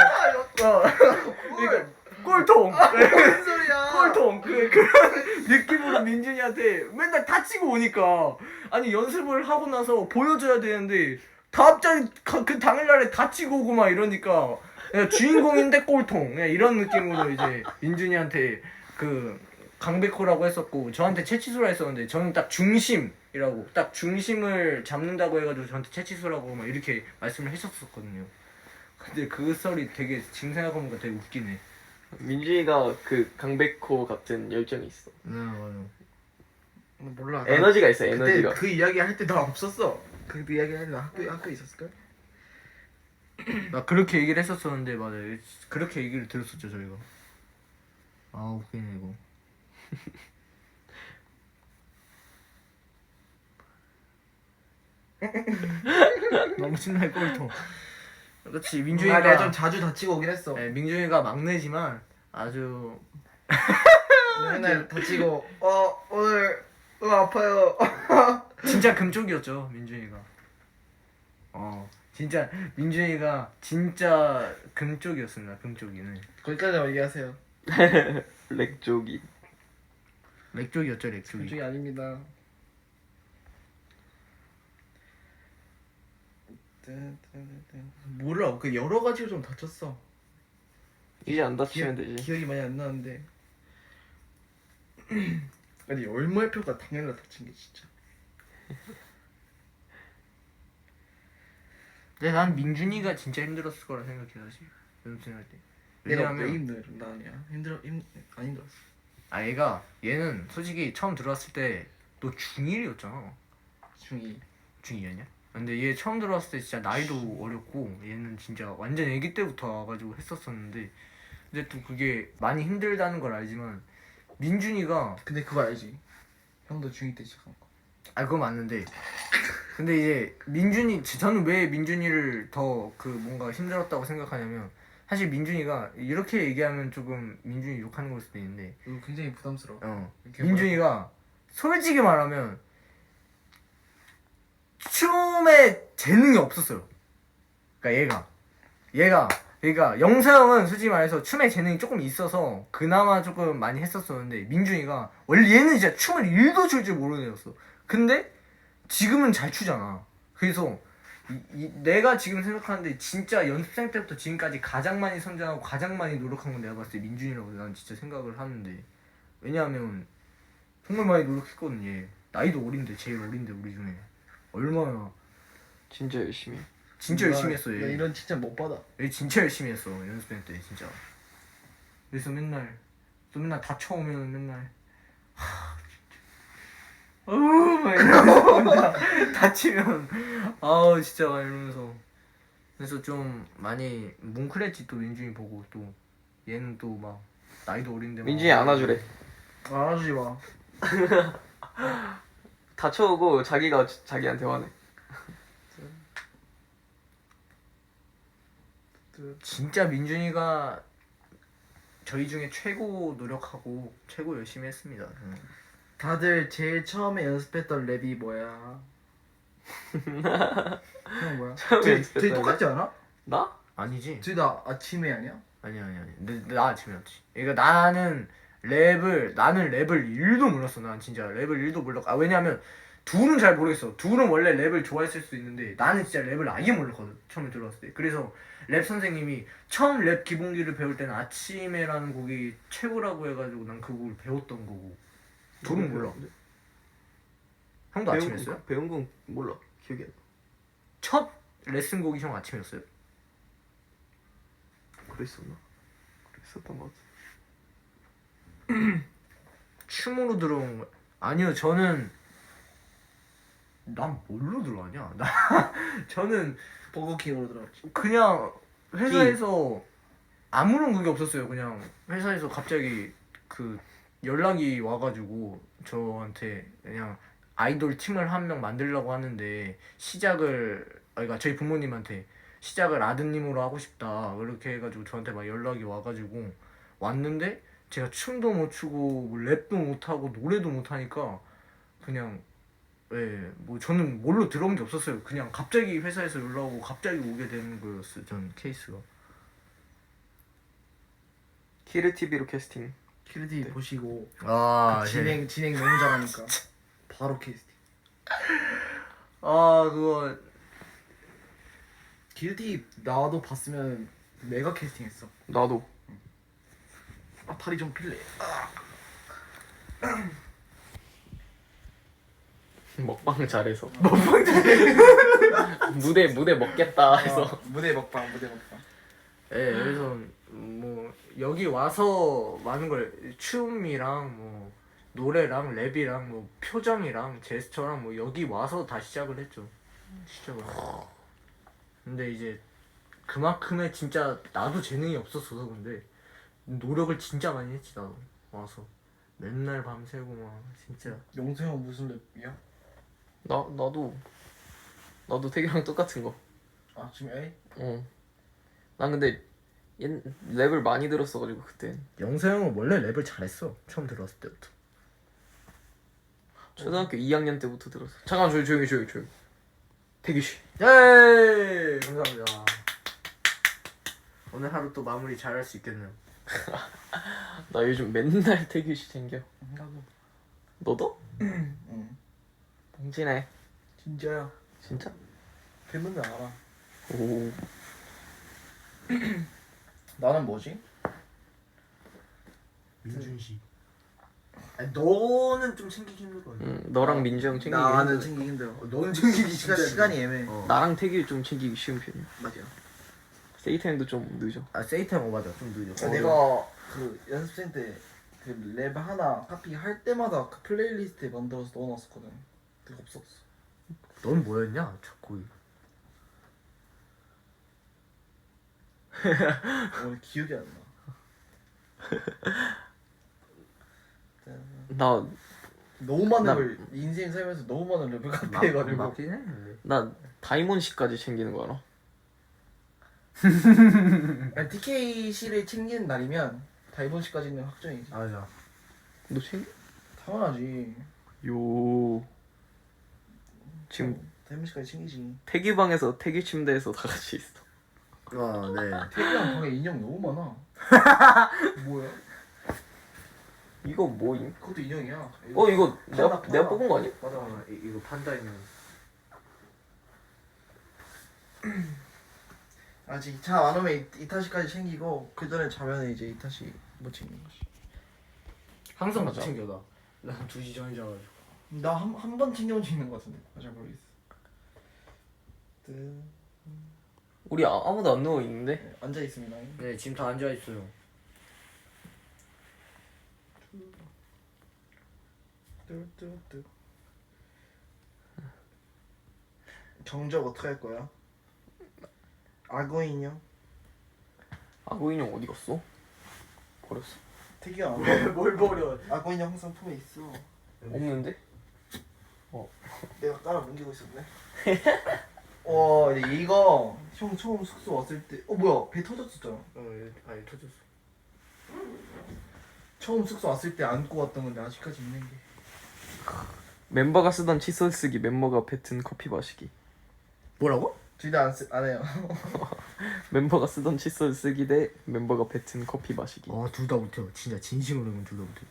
그러니까 꼴통 무슨 소리야? 꼴통 그런 느낌으로 민준이한테 맨날 다치고 오니까 아니 연습을 하고 나서 보여줘야 되는데 갑자기 그 당일날에 다치고 오고 막 이러니까 그냥 주인공인데 꼴통 그냥 이런 느낌으로 이제 민준이한테 강백호라고 했었고 저한테 채치수라 했었는데 저는 딱 중심이라고 딱 중심을 잡는다고 해가지고 저한테 채치수라고 막 이렇게 말씀을 했었거든요. 근데 그 썰이 되게 지금 생각해보니까 되게 웃기네. 민준이가 강백호 같은 열정이 있어. 네 맞아. 몰라. 에너지가 있어 에너지가. 그때 그 이야기 할 때 나 없었어. 그 이야기 할 때 나 학교에 있었을걸? 나 그렇게 얘기를 했었었는데 맞아 그렇게 얘기를 들었었죠 저희가. 웃기네 이거. 너무 신나게 꼴통. 그렇지 내가 민준이가 좀 자주 다치고 오긴 했어. 네, 민준이가 막내지만 아주 맨날 다치고 오늘 아파요. 진짜 금쪽이었죠 민준이가. 진짜 민준이가 진짜 금쪽이었습니다. 금쪽이는 거기까지만 얘기하세요. 렉조기. 렉쪽이었죠 렉쪽이. 그쪽이 아닙니다. 몰라. 그 여러 가지로 좀 다쳤어. 이제 안 다치면 되지. 기억이 많이 안 나는데. 아니 얼마표가 당연히 다친 게 진짜. 근데 난 민준이가 진짜 힘들었을 거라 생각해 사실 연습생할 때. 내가 왜 왜냐하면 힘들어? 나 아니야. 안 힘들었어. 얘는 솔직히 처음 들어왔을 때 너 중1이었잖아. 중2. 중2였냐? 근데 얘 처음 들어왔을 때 진짜 나이도 어렸고 얘는 진짜 완전 애기 때부터 와가지고 했었었는데 근데 또 그게 많이 힘들다는 걸 알지만 민준이가 근데 그거 알지? 형도 중2 때 시작한 거. 그건 맞는데 근데 이제 저는 왜 민준이를 더 그 뭔가 힘들었다고 생각하냐면 사실 민준이가 이렇게 얘기하면 조금 민준이 욕하는 걸 수도 있는데 이거 굉장히 부담스러워. 이렇게 민준이가 솔직히 말하면 춤에 재능이 없었어요. 그러니까 얘가 영서형은 솔직히 말해서 춤에 재능이 조금 있어서 그나마 조금 많이 했었었는데 민준이가 원래 얘는 진짜 춤을 1도 출 줄 모르는 애였어. 근데 지금은 잘 추잖아. 그래서 내가 지금 생각하는데 진짜 연습생 때부터 지금까지 가장 많이 성장하고 가장 많이 노력한 건 내가 봤을 때 민준이라고 난 진짜 생각을 하는데 왜냐하면 정말 많이 노력했거든 얘. 나이도 어린데 제일 어린데 우리 중에 얼마나 진짜 열심히. 진짜 열심히 했어 나 얘. 이런 칭찬 못 받아. 얘 진짜 열심히 했어 연습생 때 진짜. 그래서 맨날 다쳐오면 맨날 막 이러면서 혼자 다치면 진짜 막 이러면서 그래서 좀 많이 뭉클했지 또 민준이 보고 또 얘는 또 막 나이도 어린데 막 민준이 안아주래. 알아주지 마. 다쳐오고 자기가 자기한테 화내. 진짜 민준이가 저희 중에 최고 노력하고 최고 열심히 했습니다. 다들 제일 처음에 연습했던 랩이 뭐야? 형 뭐야? 처음에 둘이 연습했던 똑같지 않아? 나? 아니지? 둘 다 아침에 아니야? 아니. 나 아침이었지. 그러니까 나는 랩을 1도 몰랐어. 난 진짜 랩을 1도 몰랐고. 왜냐면 둘은 잘 모르겠어. 둘은 원래 랩을 좋아했을 수도 있는데 나는 진짜 랩을 아예 몰랐거든. 처음에 들어왔을 때. 그래서 랩 선생님이 처음 랩 기본기를 배울 때는 아침에라는 곡이 최고라고 해가지고 난 그 곡을 배웠던 거고. 둘은 몰라. 형도 아침 했어요? 배운 건 몰라. 기억이 안 나. 첫 레슨곡이 형 아침이었어요? 그랬었나? 그랬었던 것 같아. 춤으로 들어온 거 아니요. 저는 난 뭘로 들어왔냐? 저는 버거킹으로 들어갔지. 그냥 회사에서 아무런 그게 없었어요. 그냥 회사에서 갑자기 그 연락이 와가지고 저한테 그냥 아이돌 팀을 한 명 만들려고 하는데 그러니까 저희 부모님한테 시작을 아드님으로 하고 싶다 그렇게 해가지고 저한테 막 연락이 와가지고 왔는데 제가 춤도 못 추고 뭐 랩도 못 하고 노래도 못 하니까 그냥 뭐 저는 뭘로 들어온 게 없었어요. 그냥 갑자기 회사에서 연락 오고 갑자기 오게 되는 거였어요. 전 케이스가. 키르 TV로 캐스팅. 킬디 보시고 아 진행 너무 잘하니까 바로 캐스팅. 그거 킬디 나도 봤으면 메가 캐스팅했어. 나도. 다리 좀 필래. 먹방 잘해서. 무대 먹겠다 해서. 무대 먹방. 그래서 뭐 여기 와서 많은 걸 춤이랑 뭐 노래랑 랩이랑 뭐 표정이랑 제스처랑 뭐 여기 와서 다 시작을 했죠. 시작을. 근데 이제 그만큼의 진짜 나도 재능이 없었어서 근데 노력을 진짜 많이 했지 나도 와서 맨날 밤새고 막 진짜. 용수 형 무슨 랩이야? 나도 나도 태규랑 똑같은 거. 아 지금 A? 어. 난 근데 랩을 많이 들었어가지고 그때 영서 형은 원래 랩을 잘했어. 처음 들어왔을 때부터. 초등학교 2학년 때부터 들었어. 잠깐 조용히. 태규 씨. 예, 감사합니다. 오늘 하루 또 마무리 잘할 수 있겠네요. 나 요즘 맨날 태규 씨 챙겨. 나도. 너도? 응. 봉진해. 진짜야. 진짜? 팬분들 알아. 오. 나는 뭐지? 민준 씨. 아니, 너는 좀 챙기기 힘들 거 같아. 너랑 민주 형 챙기기 나는 힘들어. 챙기기 힘들어. 너는 챙기기 시간이 애매해. 나랑 태규 좀 챙기기 쉬운 편이야. 맞아. 세이타임도 좀 늦어. 아 세이타임 맞아 좀 늦어. 내가 그 연습생 때 그 랩 하나 카피 할 때마다 그 플레이리스트에 만들어서 넣어놨었거든. 그게 없었어. 넌 뭐였냐? 저 거기. 기억이 안 나. 나 너무 많은 걸 인생 살면서 너무 많은 랩을 카피해가지고. 맞긴 해. 근데. 나 다이몬씨까지 챙기는 거 알아? 아니, DKC를 챙기는 날이면 다이본시까지는 확정이지. 맞아. 너 챙겨? 당연하지. 요. 지금 다이본시까지 챙기지. 태규 방에서 태규 침대에서 다 같이 있어. 아 네. 태기랑 방에 인형 너무 많아. 뭐야? 이거 뭐임? 그것도 인형이야. 이거 내가 파라. 뽑은 거 아니야? 맞아 맞아. 이거 판다 있는. 아직 자 안 오면 이타시까지 챙기고 그 전에 자면 이제 이타시 못 챙기는 거지. 항상 못 맞아. 챙겨 나. 난 2시 전에 자가지고. 나 한 번 챙겨본 적 있는 거 같은데. 잘 모르겠어. 우리 아무도 안 누워 있는데? 네, 앉아 있습니다. 네 지금 다 앉아 있어요. 뚜뚜뚜. 정적 어떻게 할 거야? 악어 인형? 악어 인형 어디 갔어? 버렸어. 태기야. 뭘 버려? 악어 인형 항상 품에 있어. 없는데? 내가 깔아 뭉개고 있었네. 근데 이거 형 처음 숙소 왔을 때 뭐야 배 터졌었잖아. 아니 터졌어. 처음 숙소 왔을 때 안고 왔던 건데 아직까지 있는 게. 멤버가 쓰던 칫솔 쓰기, 멤버가 뱉은 커피 마시기. 뭐라고? 둘 다 안 해요. 멤버가 쓰던 칫솔 쓰기 대 멤버가 뱉은 커피 마시기. 둘 다 못해요. 진짜 진심으로 하면 둘 다 못해.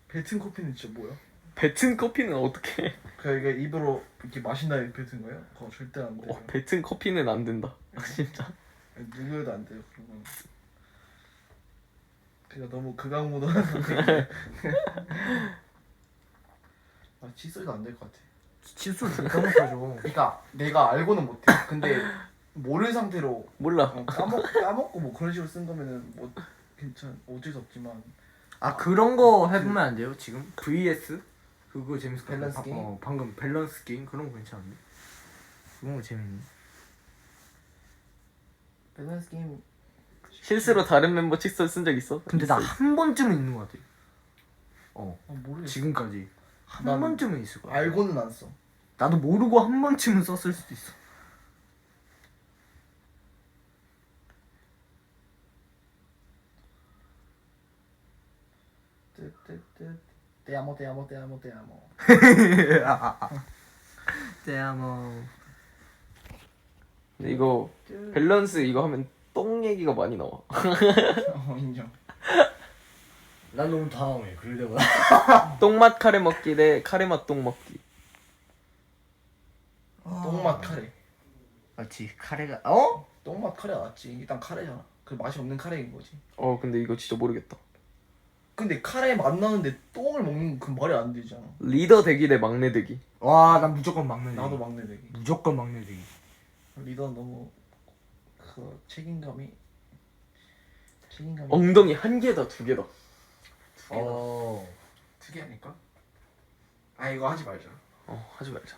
뱉은 커피는 진짜 뭐야? 뱉은 커피는 어떻게? 그러니까 이게 입으로 이렇게 마신다 이렇게 뱉은 거예요? 그거 절대 안 돼요. 뱉은 커피는 안 된다. 진짜. 누구여도 안 돼요 그런 건. 그러니까 너무 극악무도한. 칫솔도 안 될 것 같아. 칫솔 진짜 못하죠. 그러니까 내가 알고는 못해. 근데 모르는 상태로 몰라. 까먹고 뭐 그런 식으로 쓴 거면은 뭐 어쩔 수 없지만. 아 그런 거 해보면 안 돼요? 지금 VS 그거 재밌을 것 밸런스 같아. 게임? 방금 밸런스 게임 그런 거 괜찮은데? 그런 거 재밌네. 밸런스 게임. 실수로 다른 멤버 칫솔 쓴 적 있어? 근데 나 한 번쯤은 있는 것 같아. 모르겠어. 지금까지 한 난 번쯤은 있을 거야. 알고는 안 써. 나도 모르고 한 번쯤은 썼을 수도 있어. 때아모. 떼야뭐. 근데 이거 밸런스 이거 하면 똥 얘기가 많이 나와. 인정. 난 너무 당황해. 그럴 때마다. 똥맛 카레 먹기 대 카레맛 똥 먹기. 똥맛 카레. 맞지 카레가 똥맛 카레 맞지. 일단 카레잖아. 그 맛이 없는 카레인 거지. 근데 이거 진짜 모르겠다. 근데 카레 맛 나는데 똥을 먹는 그 말이 안 되잖아. 리더 되기 대 막내 되기. 와, 난 무조건 막내. 나도 막내 되기. 무조건 막내 되기. 리더는 너무 그 책임감이. 엉덩이 한 개다 두 개다. 두 개 아닐까? 이거 하지 말자. 하지 말자.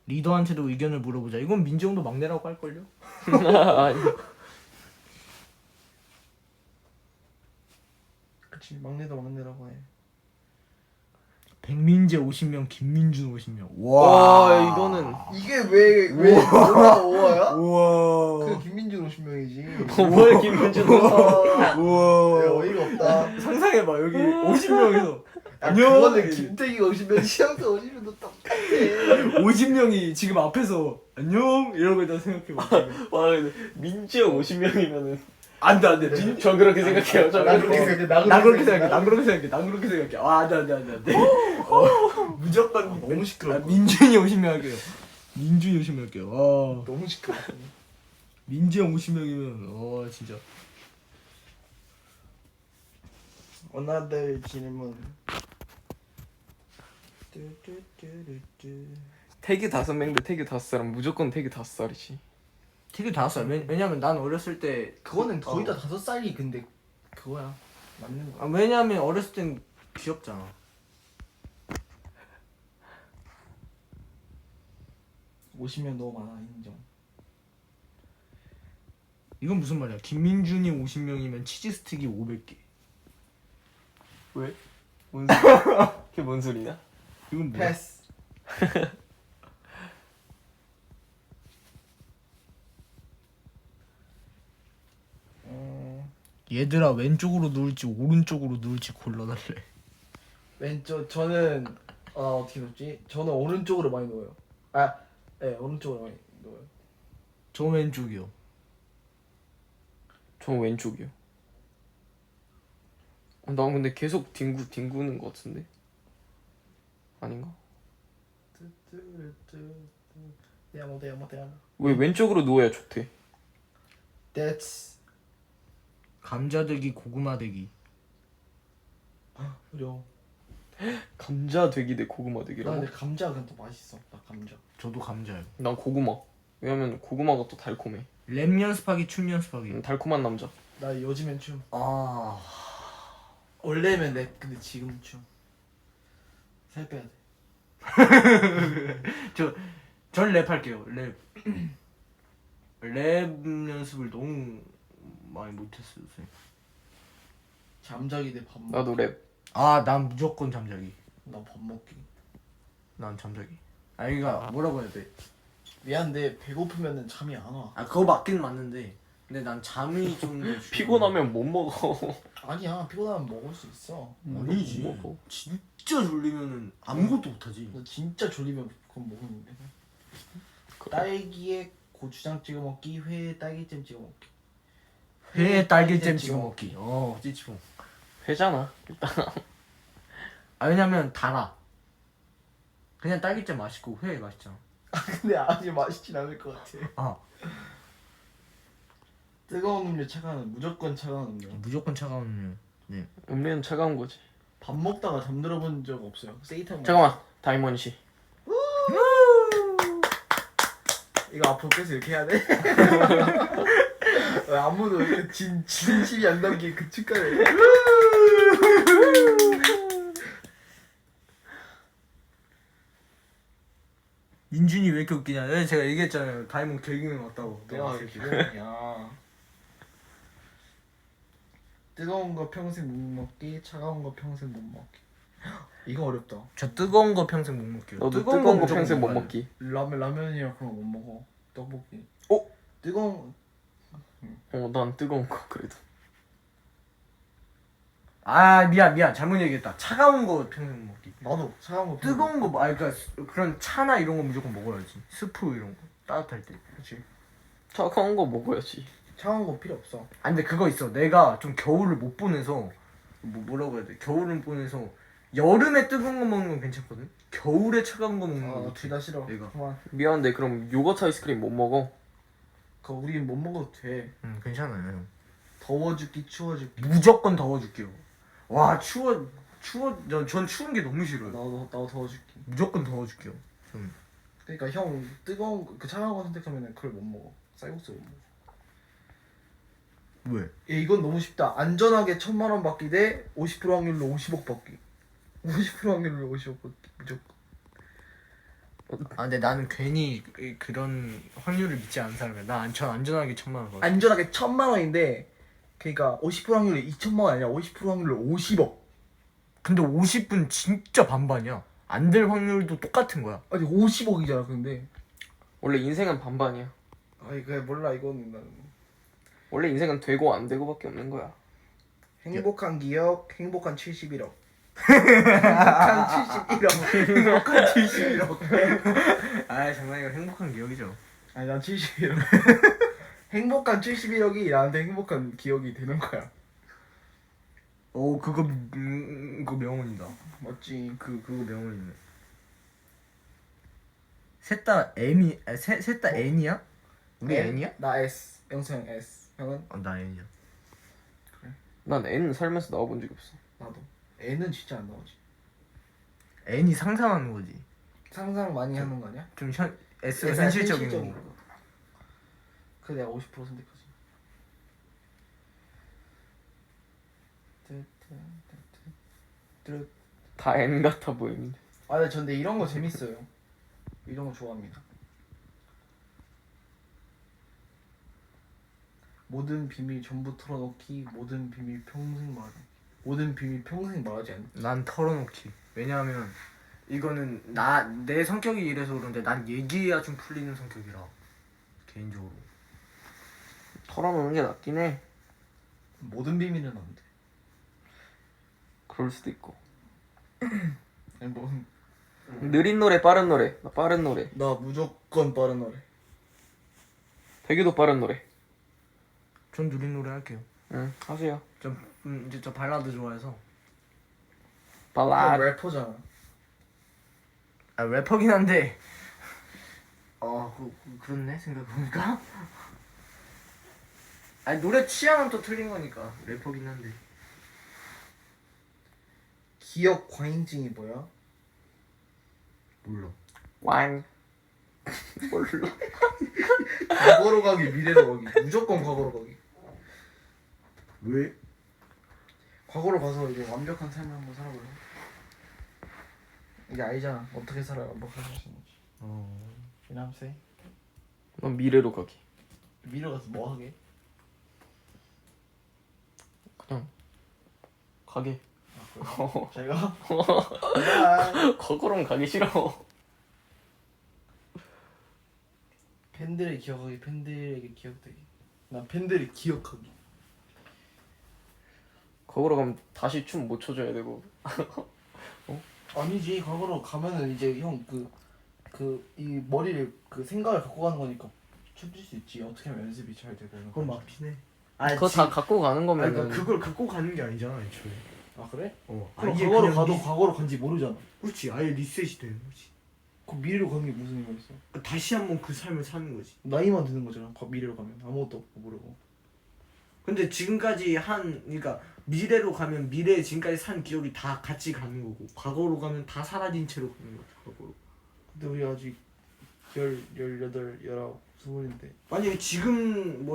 리더한테도 의견을 물어보자. 이건 민정도 막내라고 할걸요? 아니. 그치 막내도 막내라고 해. 백민재 50명, 김민준 50명. 와 이거는 이게 왜 오와야? 우와. 그 김민준 50명이지. 뭘 김민준 야, 우와. 어이가 없다. 상상해봐 여기 50명에서 안녕. 그거는 김태기 50명, 시영태 50명도 똑같아. 50명이 지금 앞에서 안녕 이러고 있다 생각해봐. 지금. 와 근데 민지 형 50명이면은 안돼. 저 그렇게 생각해요. 저 나 그렇게 그렇게 생각. 생각해. 난 그렇게 생각해. 난 그렇게 생각해. 난 그렇게 생각해. 아 안돼. 무조건 너무 시끄러워. 민준이 50명 할게요. 민준이 50명 할게요. 와. 너무 시끄러워. 민지형 50명이면 진짜. 원하들 질문. 태기 5명 대 태기 5사람 무조건 태기 5살이지. 되게 5살. 왜냐면 난 어렸을 때 그거는 거의 다 5살이 근데 그거야. 맞는 거. 왜냐면 어렸을 땐 귀엽잖아. 오시면 너무 많아 인정. 이건 무슨 말이야? 김민준이 50명이면 치즈 스틱이 500개. 왜? 뭔 소리야? 그게 뭔 소리냐? 이건 뭐야? 패스. 얘들아 왼쪽으로 누울지 오른쪽으로 누울지 골라달래. 왼쪽 저는 어떻게 놓지? 저는 오른쪽으로 많이 놓아요. 네 오른쪽으로 많이 놓아요. 저 왼쪽이요. 저 왼쪽이요. 나 근데 계속 뒹구는 것 같은데? 아닌가? 대야모. 왜 왼쪽으로 누워야 좋대? That's 감자대기 고구마대기. 어려워. 감자 되기 대 고구마 나 되기라고? 근데 감자가 그냥 더 맛있어. 나 감자. 저도 감자요. 난 고구마. 왜냐면 고구마가 또 달콤해. 랩 연습하기 춤 연습하기. 달콤한 남자. 나 요즘엔 춤. 아 원래면 랩 근데 지금 춤. 살 빼야 돼. 전 랩할게요. 랩 연습을 너무 많이 못했어요. 잠자기 대 밥 먹기. 나도 랩. 난 무조건 잠자기. 나 밥 먹기. 난 잠자기. 이거 뭐라고 해야 돼? 미안한데 배고프면은 잠이 안 와. 그거 맞긴 맞는데 근데 난 잠이 좀 피곤하면 못 먹어. 아니야 피곤하면 먹을 수 있어. 아니지. 못 먹어. 진짜 졸리면은 아무것도 못하지. 너 진짜 졸리면 그건 먹는데. 딸기에 고추장 찍어 먹기, 회에 딸기잼 찍어 먹기. 회에 딸기잼 찍어 먹기. 찌찌뽕. 회잖아. 왜냐면 달아. 그냥 딸기잼 맛있고 회 맛있잖아. 근데 아직 맛있진 않을 것 같아. 뜨거운 음료, 차가운 음료. 무조건 차가운 음료. 무조건 차가운 음료. 네. 음료는 차가운 거지. 밥 먹다가 잠들어 본 적 없어요. 세이탕. 잠깐만. 다이먼 씨. 이거 앞으로 계속 이렇게 해야 돼? 왜 아무도 진심이 안 담긴 그 축가를. 민준이 왜 이렇게 웃기냐? 제가 얘기했잖아요. 다이몬 개그맨 왔다고. 내가 기분이야. 뜨거운 거 평생 못 먹기, 차가운 거 평생 못 먹기. 이거 어렵다. 저 뜨거운 거 평생 못 먹게요. 너도 뜨거운 거 무조건 평생 못 먹어야 먹기. 라면이랑 그런 거 못 먹어. 떡볶이. 뜨거운 난 뜨거운 거 그래도. 미안 잘못 얘기했다. 차가운 거 평생 못 먹기. 나도 차가운 거 평생 뜨거운 거 그러니까 그런 차나 이런 거 무조건 먹어야지. 스프 이런 거 따뜻할 때. 그렇지. 차가운 거 먹어야지. 차가운 거 필요 없어. 근데 그거 있어. 내가 좀 겨울을 못 보내서 뭐라고 해야 돼? 겨울을 못 보내서 여름에 뜨거운 거 먹는 건 괜찮거든. 겨울에 차가운 거 먹는 건 둘 다 싫어. 내가. 그만. 미안한데 그럼 요거트 아이스크림 못 먹어? 그거 우린 못 먹어도 돼. 괜찮아요. 더워 죽기, 추워 죽기. 무조건 더워줄게요. 와 전 추운 게 너무 싫어요. 나도 더워 죽기. 무조건 더워줄게요. 그러니까 형 뜨거운 거, 그 차가운 거 선택하면은 그걸 못 먹어. 쌀국수 못 먹어. 왜? 이건 너무 쉽다. 안전하게 1,000,000원 받기 대 50% 확률로 50억 받기. 50% 확률로 50억 받기 무조건. 근데 나는 괜히 그런 확률을 믿지 않는 사람이야. 나 안전하게 1,000,000원 받아. 안전하게 1,000,000원인데 그러니까 50% 확률로 2천만 원 아니야. 50% 확률로 50억. 근데 50은 진짜 반반이야. 안 될 확률도 똑같은 거야. 아니 50억이잖아. 근데 원래 인생은 반반이야. 아니 그게 몰라 이거는 나는. 원래 인생은 되고 안 되고밖에 없는 거야. 행복한 기억, 행복한 71억. 행복한 71억. 행복한 71억. 아 장난이고 행복한 기억이죠. 아니 난 71억. 행복한 71억이 나한테 행복한 기억이 되는 거야. 오 그거 그거 명언이다. 맞지? 그거 명언이네. 셋 다 M이 셋 다 N이야? 우리 N이야? 나 S. 영수 형 S. 형은? 나 N이야. 난 N 살면서 나와본 적이 없어. 나도. N은 진짜 안 나오지. N이 상상하는 거지. 상상 많이 하는 거 아니야? 좀 S가 S가 현실적인 현실적인 거. 거. 그 내가 50% 선택하지. 다 N 같아 보이는데. 아, 근데 이런 거 재밌어요. 이런 거 좋아합니다. 모든 비밀 전부 털어놓기, 모든 비밀 평생 말하기. 모든 비밀 평생 말하지 않기. 난 털어놓기. 왜냐하면 이거는 내 성격이 이래서 그런데 난 얘기해야 좀 풀리는 성격이라 개인적으로. 털어놓는 게 낫긴 해. 모든 비밀은 안 돼. 그럴 수도 있고. 아니 뭐, 느린 노래, 빠른 노래. 나 빠른 노래. 나 무조건 빠른 노래. 되게도 빠른 노래. 전 느린 노래 할게요. 응, 하세요. 이제 저 발라드 좋아해서. 발라. 래퍼잖아. 아 래퍼긴 한데. 그렇네 생각해보니까. 아니 노래 취향은 또 틀린 거니까 래퍼긴 한데. 기억 과잉증이 뭐야? 몰라. 왕. 몰라. 과거로 가기, 미래로 가기. 무조건 과거로 가기. 왜? 과거로 가서 이제 완벽한 삶을 한번 살아볼래? 이게 알잖아. 어떻게 살아야 완벽한 삶을 살지. 이남세 난 미래로 가기. 미래 가서 뭐 하게? 그냥 가게. 제가 거꾸로는 가기 싫어. 팬들의 기억하기, 팬들에게 기억되기. 난 팬들이 기억하기. 거꾸로 가면 다시 춤 못 춰줘야 되고. 아니지. 과거로 가면은 이제 형 이 머리를 그 생각을 갖고 가는 거니까 춤출 수 있지. 어떻게 하면 연습이 잘 되고. 그건 맞긴 해. 그거 다 갖고 가는 거면. 그러니까 그걸 갖고 가는 게 아니잖아 애초에. 아 그래? 그럼 그럼 아예 과거로 그냥 가도 과거로 간지 모르잖아. 그렇지 아예 리셋이 되는 거지. 그 미래로 가는 게 무슨 의미가 있어? 그러니까 다시 한번 그 삶을 사는 거지. 나이만 드는 거잖아. 미래로 가면 아무것도 없고 모르고. 근데 지금까지 그러니까 미래로 가면 미래에 지금까지 산 기억이 다 같이 가는 거고 과거로 가면 다 사라진 채로 가는 거지 과거로. 근데 우리 아직 18, 19 20인데. 만약에 지금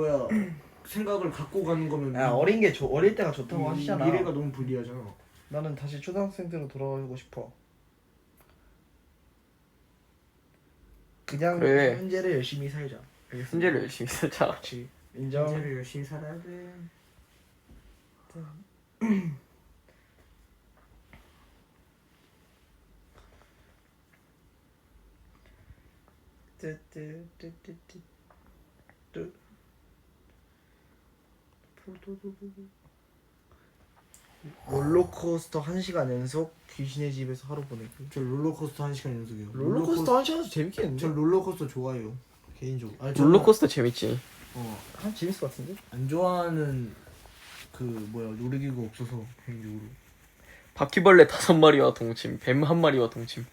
생각을 갖고 가는 거면 어린 게 어릴 때가 좋다고 하시잖아. 미래가 너무 불리하잖아. 나는 다시 초등학생 때로 돌아가고 싶어. 그냥 그래. 현재를 열심히 살자. 알겠어? 현재를 열심히 살자. 그렇지. 인정. 현재를 열심히 살아야 돼. 롤러코스터 1시간 연속 귀신의 집에서 하루 보내기. 저 롤러코스터 1시간 연속이요. 롤러코스터 1시간도 재밌겠는데? 저 롤러코스터 좋아해요. 개인적으로. 아니, 롤러코스터 재밌지. 한 재밌을 것 같은데? 안 좋아하는 놀이기구 없어서 개인적으로. 바퀴벌레 5마리와 동침, 뱀 1마리와 동침.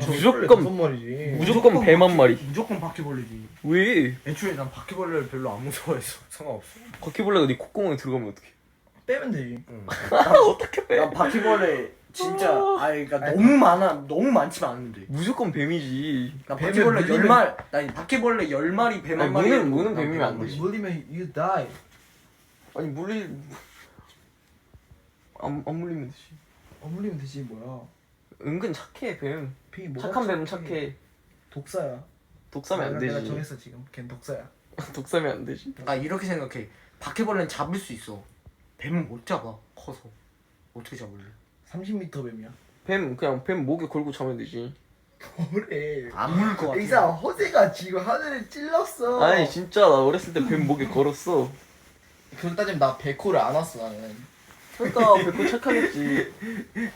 무조건- 무슨 말이지? 무조건 뱀 1마리. 무조건 바퀴벌레지. 왜? 애초에 난 바퀴벌레를 별로 안 무서워해서 상관없어. 바퀴벌레가 네 콧구멍에 들어가면 어떡해? 빼면 되지. 어떻게 빼? 난 바퀴벌레 진짜 그러니까 아니, 너무 많지만 않는데. 무조건 뱀이지. 나 뱀에 바퀴벌레 물리면- 10마리, 나 바퀴벌레 10마리 뱀 아니, 한 마리. 무는 뱀이면 안 되지. 물리면 you die. 아니 안 물리면 되지. 안 물리면 되지 뭐야. 은근 착해 뱀. 뱀이 뭐가 착한 뱀은 착해. 독사야. 독사면 안 내가 되지. 정했어 지금. 걘 독사야. 독사면 안 되지. 나 이렇게 생각해. 바퀴벌레는 잡을 수 있어. 뱀은 못 잡아. 커서. 어떻게 잡을래? 30m 뱀이야. 뱀 목에 걸고 자면 되지. 뭐래? 안 물 것 같아. 이 사람 허세가 지금 하늘을 찔렀어. 아니 진짜 나 어렸을 때 뱀 목에 걸었어. 그렇게 따지면 나 백호를 안 왔어 나는. 그러니까 백호 착하겠지.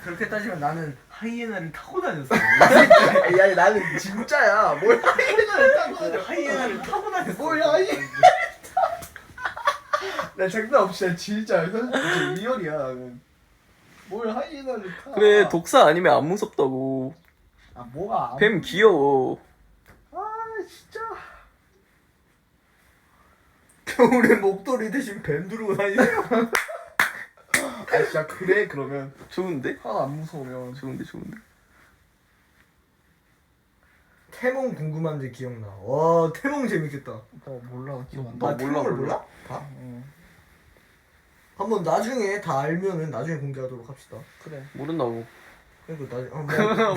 그렇게 따지면 나는 하이에나를 타고 다녔어. 야 나는 진짜야. 뭘 하이에나를 타고 다녀. 하이에나를 타고 다녔어. 뭘 하이에나. 나 장난 없이 나 진짜 리얼이야 나는. 뭘 하이에나를 타. 그래 독사 아니면 안 무섭다고. 아 뭐가 안... 뱀 귀여워. 아 진짜. 겨울에 목도리 대신 뱀 두르고 다니세요? 아 진짜 그래 그러면 좋은데? 하나 안 무서우면. 좋은데. 태몽 궁금한데 기억나. 와 태몽 재밌겠다. 나 몰라 기억 안 나 나. 몰라. 몰라? 다? 응. 한번 나중에 다 알면은 나중에 공개하도록 합시다. 그래. 모른다고. 그리고 나중에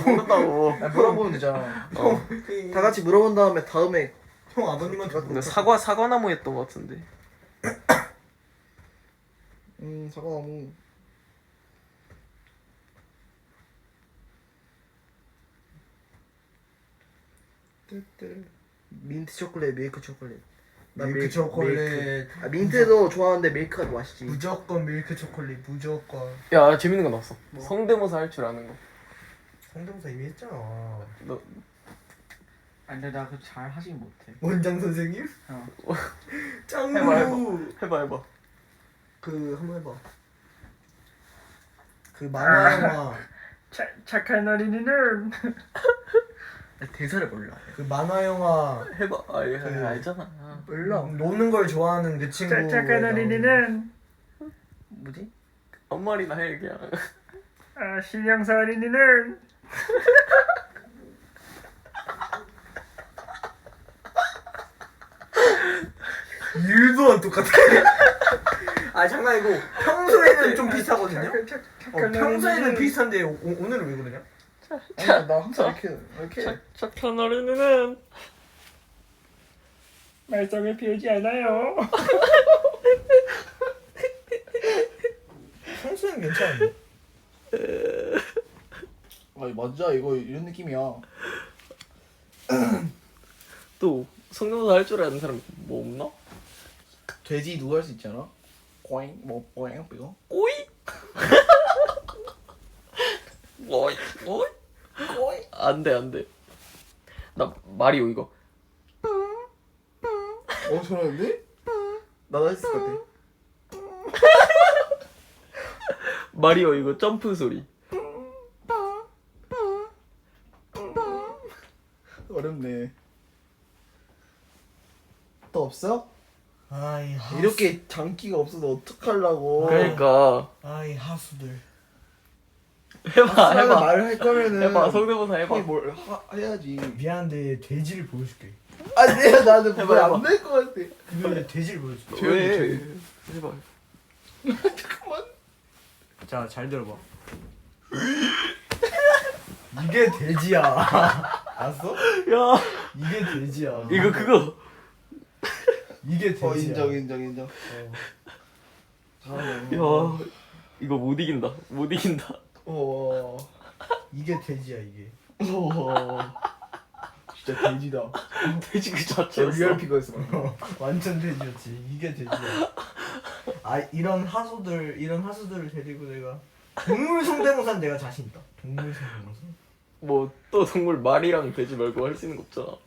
모른다고. 아, 물어보면 되잖아. 어. 다 같이 물어본 다음에 다음에 형 아버님한테 근데 사과나무 했던 것 같은데. 사과나무. 민트 초콜릿, 밀크 초콜릿. 나 밀크 초콜릿 밀크. 아 민트도 좋아하는데 밀크가 더 맛있지. 무조건 밀크 초콜릿 무조건. 야 재밌는 거 나왔어. 성대모사 할 줄 아는 거. 성대모사 이미 했잖아. 너 아니 근데 나 그거 잘 하진 못해. 원장 선생님? 어. 짱구. 해봐. 그 한번 해봐. 그 만화 영화 착한 어린이는 나 대사를 몰라. 그 만화 영화 해봐. 알잖아. 몰라. 노는 걸 좋아하는 그 친구. 착한 어린이는 뭐지? 아무 말이나 해 그냥. 신령사 어린이는 일도 안 똑같아. 아 장난이고 평소에는 좀 비슷하거든요. 평소에는 비슷한데 오늘은 왜 그러냐? 아니, 나 항상 이렇게 착한 어린이는 말썽을 피우지 않아요. 평소에는 괜찮은데. 아니 맞아 이거 이런 느낌이야. 또 성대모사 할 줄 아는 사람 뭐 없나? 돼지 누구 할 수 있잖아. 꼬잉 뭐 꼬잉 이거. 오이? 오이? 안돼. 나 마리오 이거. 잘하는데? 나도 했을 것 같아. 마리오 이거 점프 소리. 어렵네. 또 없어? 아이 이렇게 장기가 없어서 어떡하려고. 그러니까 아이 하수들. 해봐. 말을 할 거면은 해봐. 성대모사 해봐. 형이 뭘 해야지. 미안한데 돼지를 보여줄게. 아 내가 나는 해봐, 해봐. 뭘안될것 같아. 근데 돼지를 보여줄게. 왜? 해봐. 잠깐만. 자 잘 들어봐. 이게 돼지야. 알았어? 야 이게 돼지야. 이거 그거. 이게 돼지야. 인정. 잘하네. 야 이거 못 이긴다. 이게 돼지야 이게. 진짜 돼지다. 돼지 그 저 자체였어. 리얼 피거였어. 완전 돼지였지. 이게 돼지야. 아 이런 하수들을 데리고 내가 동물 성대모사는 내가 자신 있다. 동물 성대모사. 뭐 또 동물 말이랑 돼지 말고 할 수 있는 거 없잖아.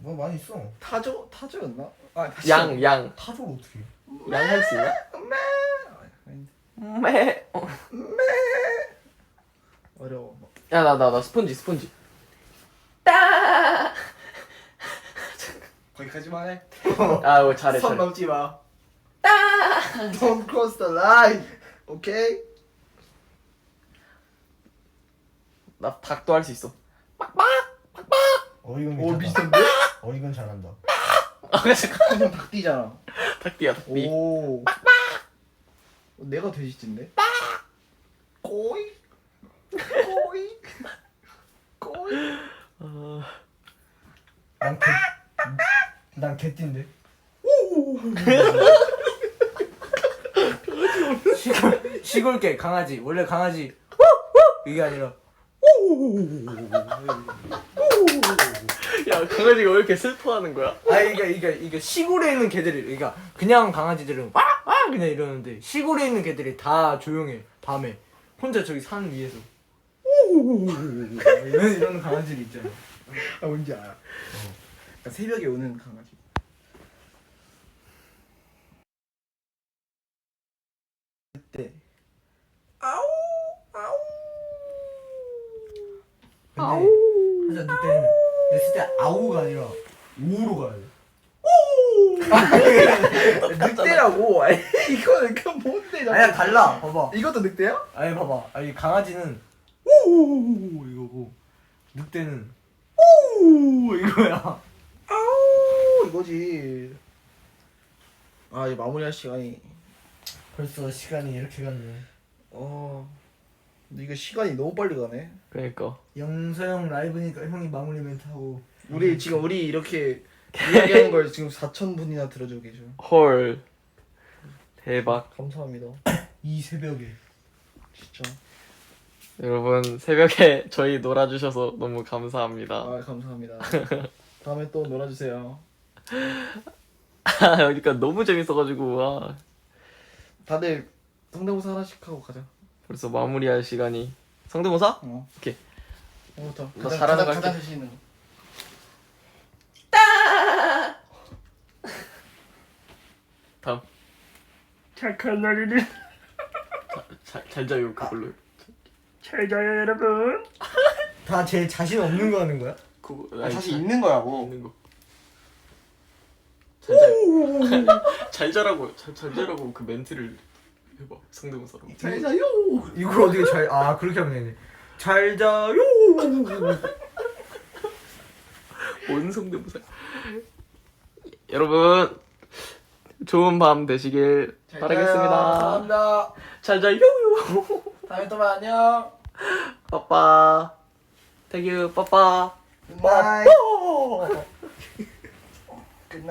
뭐 많이 있어. 타조였나? 아 양. 타조를 어떻게? 해? 양 할 수 있나? 매. 어려워. 야 나 스펀지. 거기까지만 해. 아 뭐 잘해. 선 넘지 마. Don't cross the line. 오케이? 나 닭도 할 수 있어. 이건 오 괜찮다. 비슷한데? 이건 잘한다. 형 닭띠잖아. 닭띠야 닭띠. 오. 내가 돼지인데? 꼬이. 난 개띠인데. 시골개 강아지 원래 강아지 이게 아니라 야 강아지가 왜 이렇게 슬퍼하는 거야? 이게 시골에 있는 개들이 그러니까 그냥 강아지들은 와 그냥 이러는데 시골에 있는 개들이 다 조용해 밤에 혼자 저기 산 위에서 이런 강아지들 있잖아. 아 뭔지 알아. 그러니까 새벽에 오는 강아지. 그때 근데 하자 늑대는 냈을 때 아우가 아니라 우로 가야 돼. 늑대라고. 아니, 이거는 그 뭔데? 아니야 달라. 봐봐. 이것도 늑대야? 아니 봐봐. 아니 강아지는 오 이거고 늑대는 오 이거야. 아우 이거지. 아 이제 마무리할 시간이. 벌써 시간이 이렇게 갔네. 근데 이거 시간이 너무 빨리 가네. 그러니까 영서형 라이브니까 형이 마무리 멘트 하고. 우리 이렇게 이야기하는 걸 지금 4,000분이나 들어주고 계셔. 헐 대박. 감사합니다. 이 새벽에. 진짜. 여러분 새벽에 저희 놀아주셔서 너무 감사합니다. 아 감사합니다. 다음에 또 놀아주세요. 그러니까 너무 재밌어가지고 와 다들 성대모사 하나씩 하고 가자. 벌써 마무리할 시간이. 성대모사? 어. 오케이. 오부터. 나 잘하는 거 가장 할게. 자신 있는 거. 다음. 착한 어린이 잘 자요 그걸로. 잘 자요 여러분. 다 제일 자신 없는 거 하는 거야? 그거 자신 있는 거라고. 있는 거. 잘 자. 잘 자라고 잘 자라고 그 멘트를 해봐 성대모사로. 잘 자요. 이걸 어떻게 그렇게 하면 되네. 잘 자요. 뭔 성대모사? 여러분 좋은 밤 되시길 바라겠습니다. 감사합니다. 잘 자요. 다음에 또 봐. 안녕. 빠빠. 태규 빠빠. 굿나잇. 굿나잇.